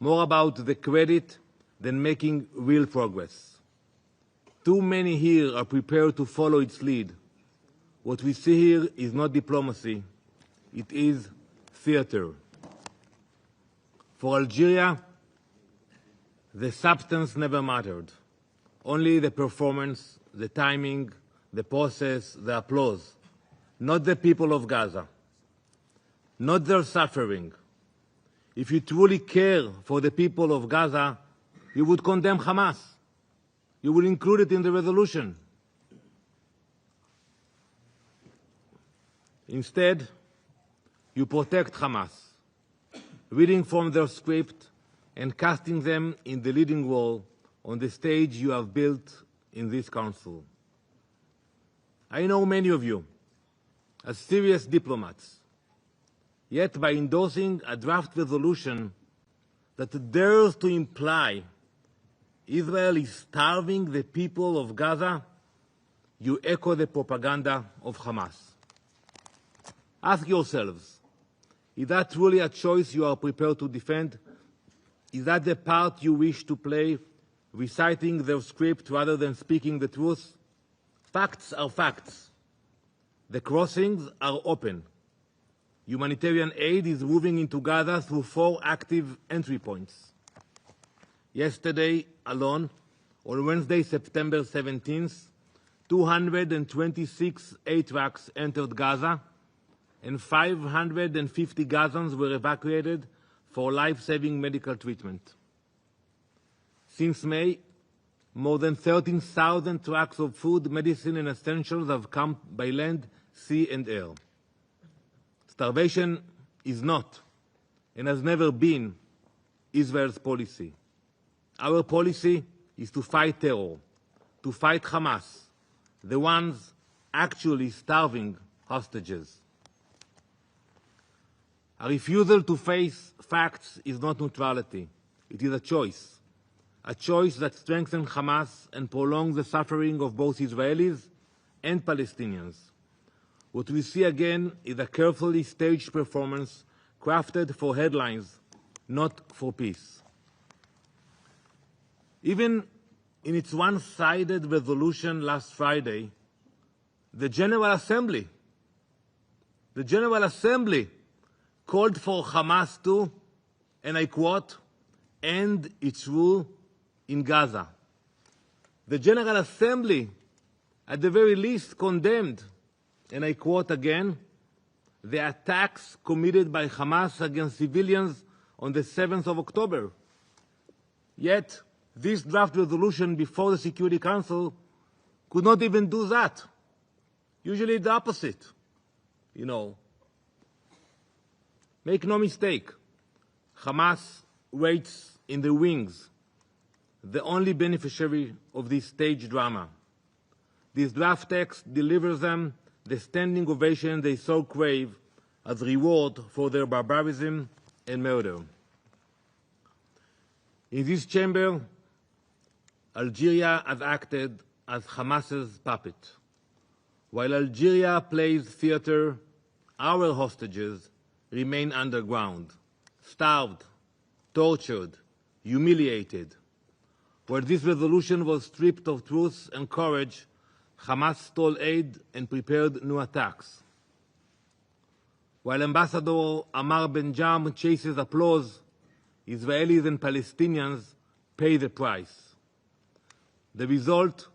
more about the credit than making real progress. Too many here are prepared to follow its lead. What we see here is not diplomacy, it is theater. For Algeria, the substance never mattered, only the performance, the timing, the process, the applause. Not the people of Gaza, not their suffering. If you truly care for the people of Gaza, you would condemn Hamas. You would include it in the resolution. Instead, you protect Hamas, reading from their script and casting them in the leading role on the stage you have built in this council. I know many of you as serious diplomats, yet by endorsing a draft resolution that dares to imply Israel is starving the people of Gaza, you echo the propaganda of Hamas. Ask yourselves, is that truly a choice you are prepared to defend? Is that the part you wish to play, reciting their script rather than speaking the truth? Facts are facts. The crossings are open. Humanitarian aid is moving into Gaza through 4 active entry points. Yesterday alone, on Wednesday, September 17th, 226 aid trucks entered Gaza, and 550 Gazans were evacuated for life-saving medical treatment. Since May, more than 13,000 trucks of food, medicine, and essentials have come by land, sea, and air. Starvation is not, and has never been, Israel's policy. Our policy is to fight terror, to fight Hamas, the ones actually starving hostages. A refusal to face facts is not neutrality. It is a choice that strengthens Hamas and prolongs the suffering of both Israelis and Palestinians. What we see again is a carefully staged performance crafted for headlines, not for peace. Even in its one-sided resolution last Friday, the General Assembly called for Hamas to, and I quote, end its rule in Gaza. The General Assembly, at the very least, condemned, and I quote again, the attacks committed by Hamas against civilians on the 7th of October. Yet, this draft resolution before the Security Council could not even do that. Usually the opposite, you know. Make no mistake, Hamas waits in the wings, the only beneficiary of this stage drama. This draft text delivers them the standing ovation they so crave as reward for their barbarism and murder. In this chamber, Algeria has acted as Hamas's puppet. While Algeria plays theater, our hostages remain underground, starved, tortured, humiliated. Where this resolution was stripped of truth and courage, Hamas stole aid and prepared new attacks. While Ambassador Amar Benjam chases applause, Israelis and Palestinians pay the price. The result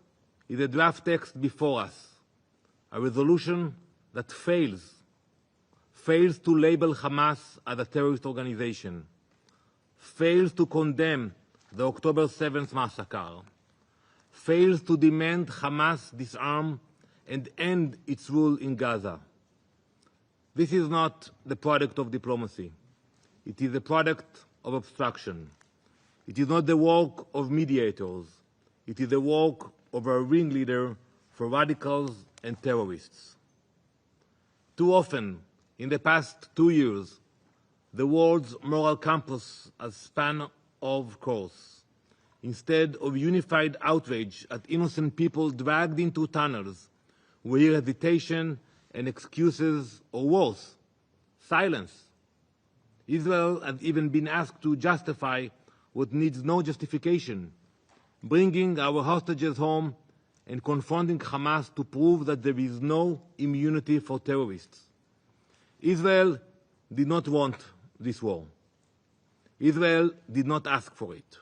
is a draft text before us, a resolution that fails to label Hamas as a terrorist organization, fails to condemn the October 7th massacre, fails to demand Hamas disarm and end its rule in Gaza. This is not the product of diplomacy. It is the product of obstruction. It is not the work of mediators. It is the work of a ringleader for radicals and terrorists. Too often, in the past 2 years, the world's moral compass has spun off course. Instead of unified outrage at innocent people dragged into tunnels, we hear hesitation and excuses, or worse, silence. Israel has even been asked to justify what needs no justification, bringing our hostages home and confronting Hamas to prove that there is no immunity for terrorists. Israel did not want this war. Israel did not ask for it.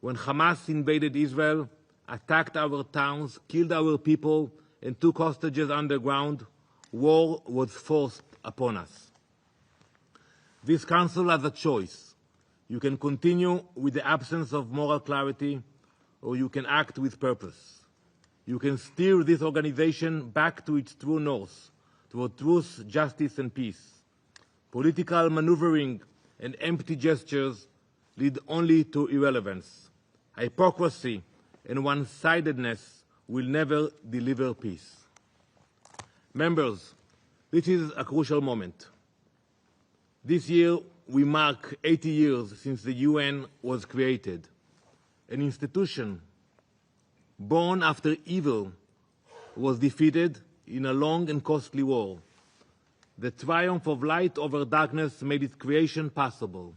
When Hamas invaded Israel, attacked our towns, killed our people, and took hostages underground, war was forced upon us. This Council has a choice. You can continue with the absence of moral clarity, or you can act with purpose. You can steer this organization back to its true north, toward truth, justice, and peace. Political maneuvering and empty gestures lead only to irrelevance. Hypocrisy and one-sidedness will never deliver peace. Members, this is a crucial moment. This year, we mark 80 years since the UN was created, an institution born after evil was defeated in a long and costly war. The triumph of light over darkness made its creation possible.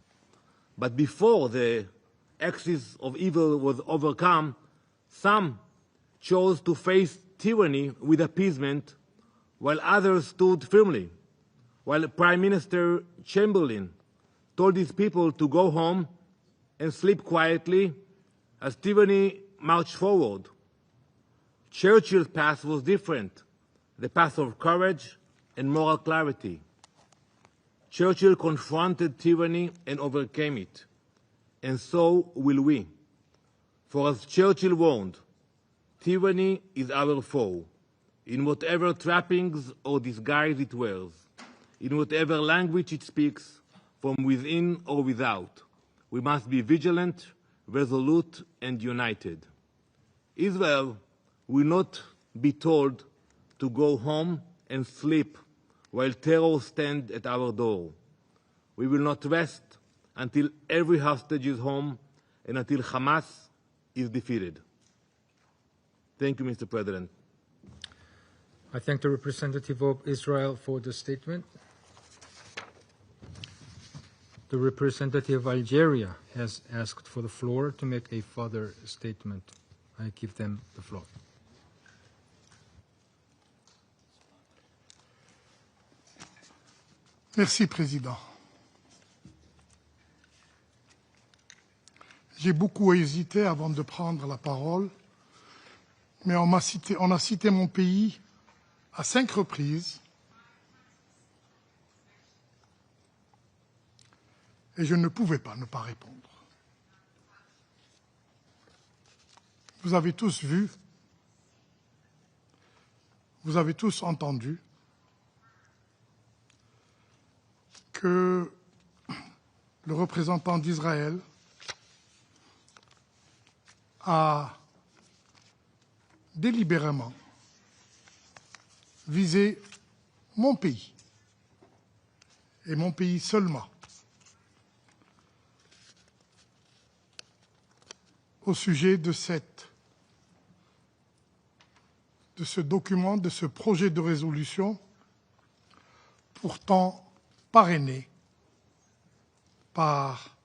But before the axis of evil was overcome, some chose to face tyranny with appeasement, while others stood firmly. While Prime Minister Chamberlain told his people to go home and sleep quietly as tyranny marched forward, Churchill's path was different, the path of courage and moral clarity. Churchill confronted tyranny and overcame it, and so will we. For as Churchill warned, tyranny is our foe, in whatever trappings or disguise it wears, in whatever language it speaks, from within or without. We must be vigilant, resolute, and united. Israel will not be told to go home and sleep while terror stands at our door. We will not rest until every hostage is home and until Hamas is defeated. Thank you, Mr. President. I thank the representative of Israel for the statement. The representative of Algeria has asked for the floor to make a further statement. I give them the floor. Merci, Président. J'ai beaucoup hésité avant de prendre la parole, mais on a cité mon pays à 5 reprises et je ne pouvais pas ne pas répondre. Vous avez tous vu, vous avez tous entendu que le représentant d'Israël a délibérément visé mon pays, et mon pays seulement, au sujet de ce document, de ce projet de résolution, pourtant parrainé par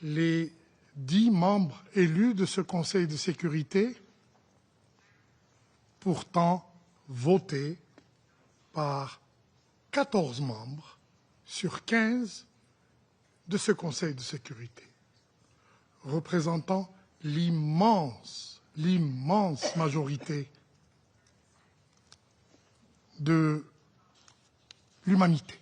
les 10 membres élus de ce Conseil de sécurité, pourtant voté par 14 membres sur 15 de ce Conseil de sécurité, représentant l'immense majorité de l'humanité.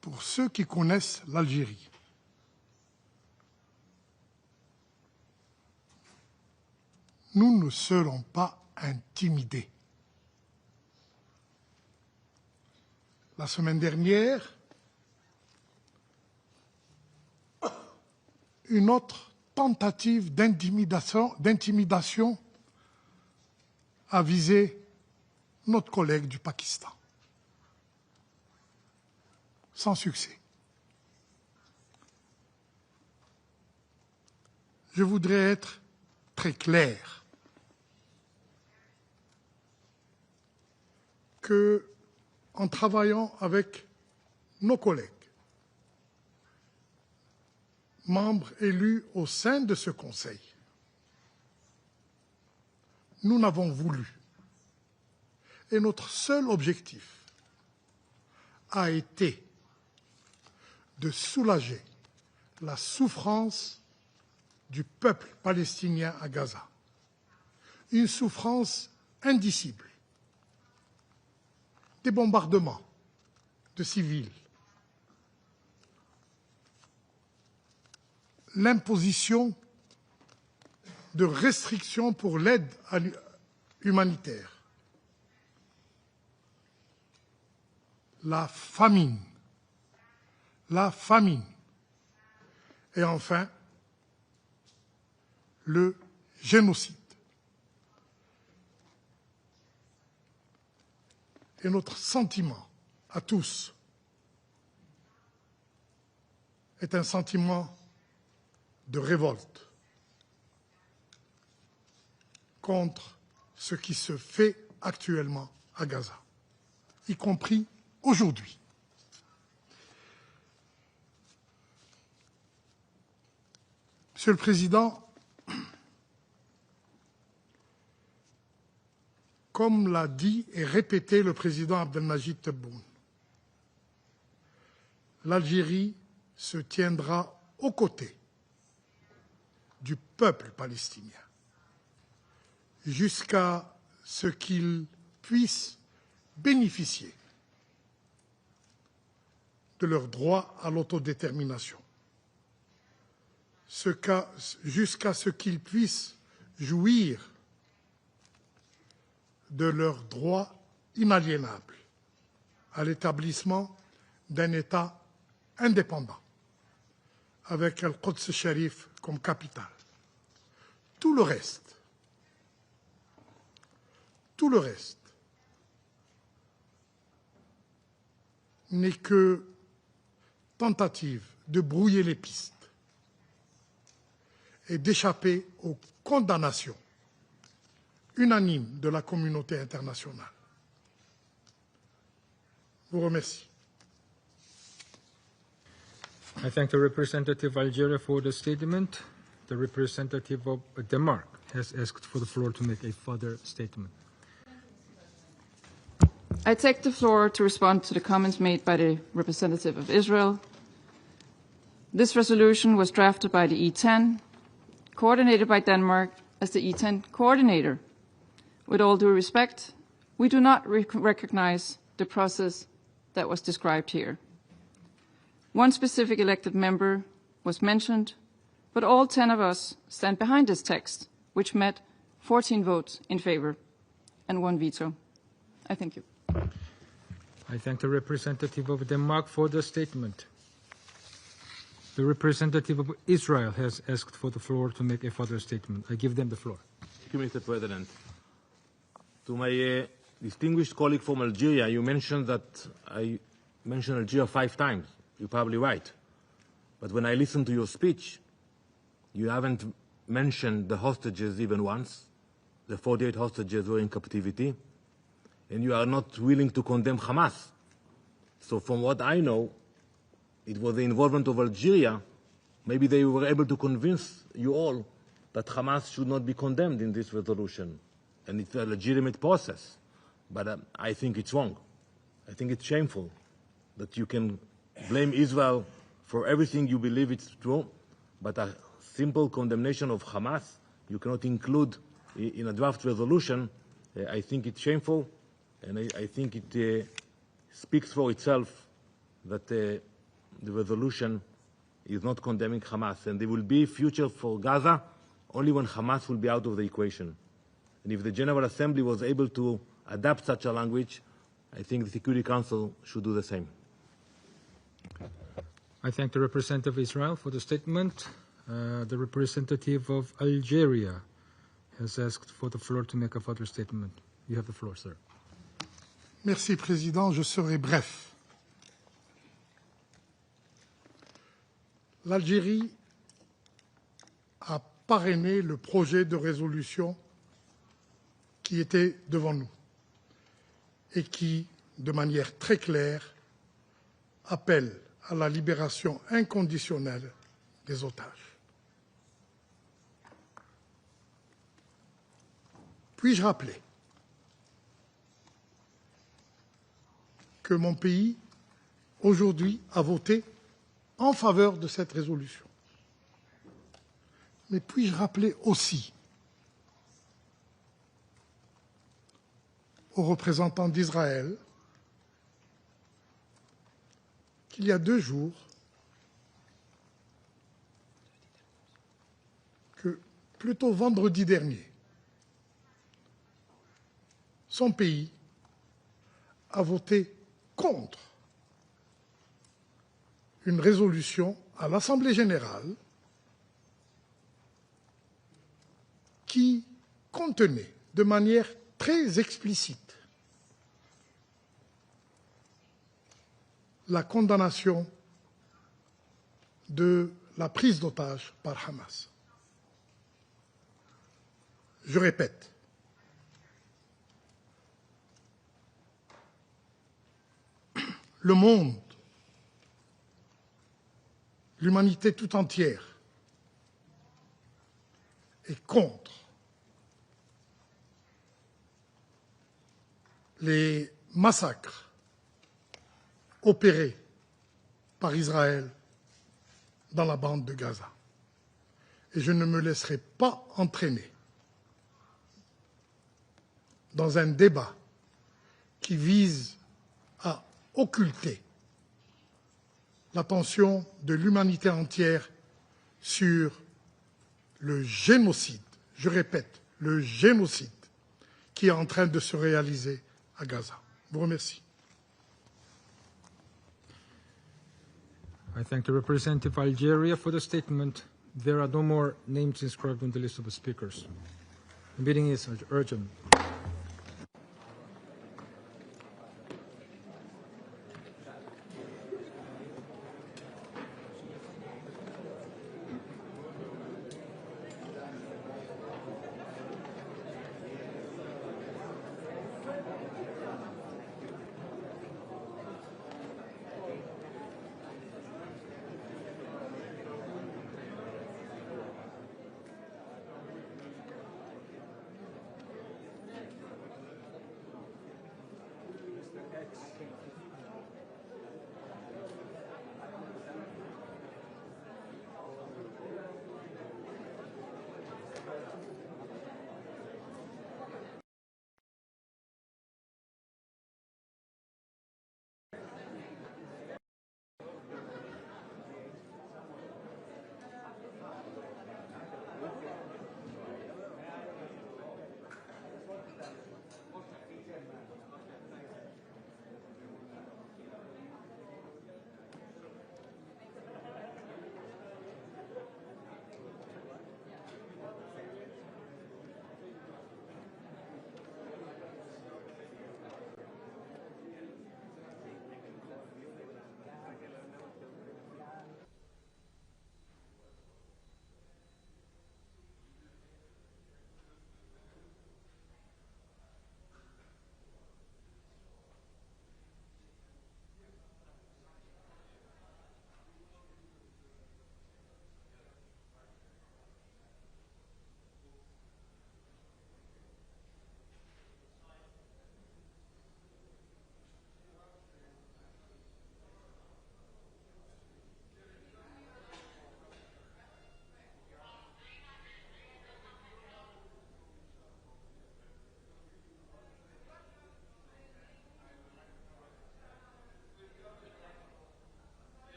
Pour ceux qui connaissent l'Algérie, nous ne serons pas intimidés. La semaine dernière, une autre tentative d'intimidation a visé notre collègue du Pakistan. Sans succès. Je voudrais être très clair que, en travaillant avec nos collègues, membres élus au sein de ce Conseil, nous n'avons voulu, et notre seul objectif a été de soulager la souffrance du peuple palestinien à Gaza. Une souffrance indicible. Des bombardements de civils. L'imposition de restrictions pour l'aide humanitaire. La famine. Et enfin, le génocide. Et notre sentiment à tous est un sentiment de révolte contre ce qui se fait actuellement à Gaza, y compris aujourd'hui. Monsieur le Président, comme l'a dit et répété le président Abdelmajid Tebboune, l'Algérie se tiendra aux côtés du peuple palestinien jusqu'à ce qu'il puisse bénéficier de leur droit à l'autodétermination, jusqu'à ce qu'ils puissent jouir de leur droit inaliénable à l'établissement d'un État indépendant, avec Al-Quds Sharif comme capitale. Tout le reste n'est que tentative de brouiller les pistes et d'échapper aux condamnations unanimes de la communauté internationale. Je vous remercie. I thank the representative of Algeria for the statement. The representative of Denmark has asked for the floor to make a further statement. I take the floor to respond to the comments made by the representative of Israel. This resolution was drafted by the E10, coordinated by Denmark as the E10 coordinator. With all due respect, we do not recognize the process that was described here. One specific elected member was mentioned, but all 10 of us stand behind this text, which met 14 votes in favor and 1 veto. I thank you. I thank the representative of Denmark for the statement. The representative of Israel has asked for the floor to make a further statement. I give them the floor. Thank you, Mr. President. To my distinguished colleague from Algeria, you mentioned that I mentioned Algeria 5 times. You're probably right. But when I listened to your speech, you haven't mentioned the hostages even once. The 48 hostages were in captivity. And you are not willing to condemn Hamas. So from what I know, it was the involvement of Algeria. Maybe they were able to convince you all that Hamas should not be condemned in this resolution. And it's a legitimate process. But I think it's wrong. I think it's shameful that you can blame Israel for everything you believe it's true, but a simple condemnation of Hamas you cannot include in a draft resolution. I think it's shameful, and I think it speaks for itself that the resolution is not condemning Hamas, and there will be a future for Gaza only when Hamas will be out of the equation. And if the General Assembly was able to adapt such a language, I think the Security Council should do the same. I thank the representative of Israel for the statement. The representative of Algeria has asked for the floor to make a further statement. You have the floor, sir. Merci, Président. Je serai bref. L'Algérie a parrainé le projet de résolution qui était devant nous et qui, de manière très claire, appelle à la libération inconditionnelle des otages. Puis-je rappeler que mon pays, aujourd'hui, a voté en faveur de cette résolution. Mais puis-je rappeler aussi aux représentants d'Israël qu'il y a 2 jours, que plutôt vendredi dernier, son pays a voté contre une résolution à l'Assemblée générale qui contenait de manière très explicite la condamnation de la prise d'otages par Hamas. Je répète, le monde, l'humanité tout entière est contre les massacres opérés par Israël dans la bande de Gaza. Et je ne me laisserai pas entraîner dans un débat qui vise à occulter l'attention de l'humanité entière sur le génocide, je répète, le génocide qui est en train de se réaliser à Gaza. Je vous remercie. I thank the representative of Algeria for the statement. There are no more names inscribed on the list of the speakers. The meeting is adjourned.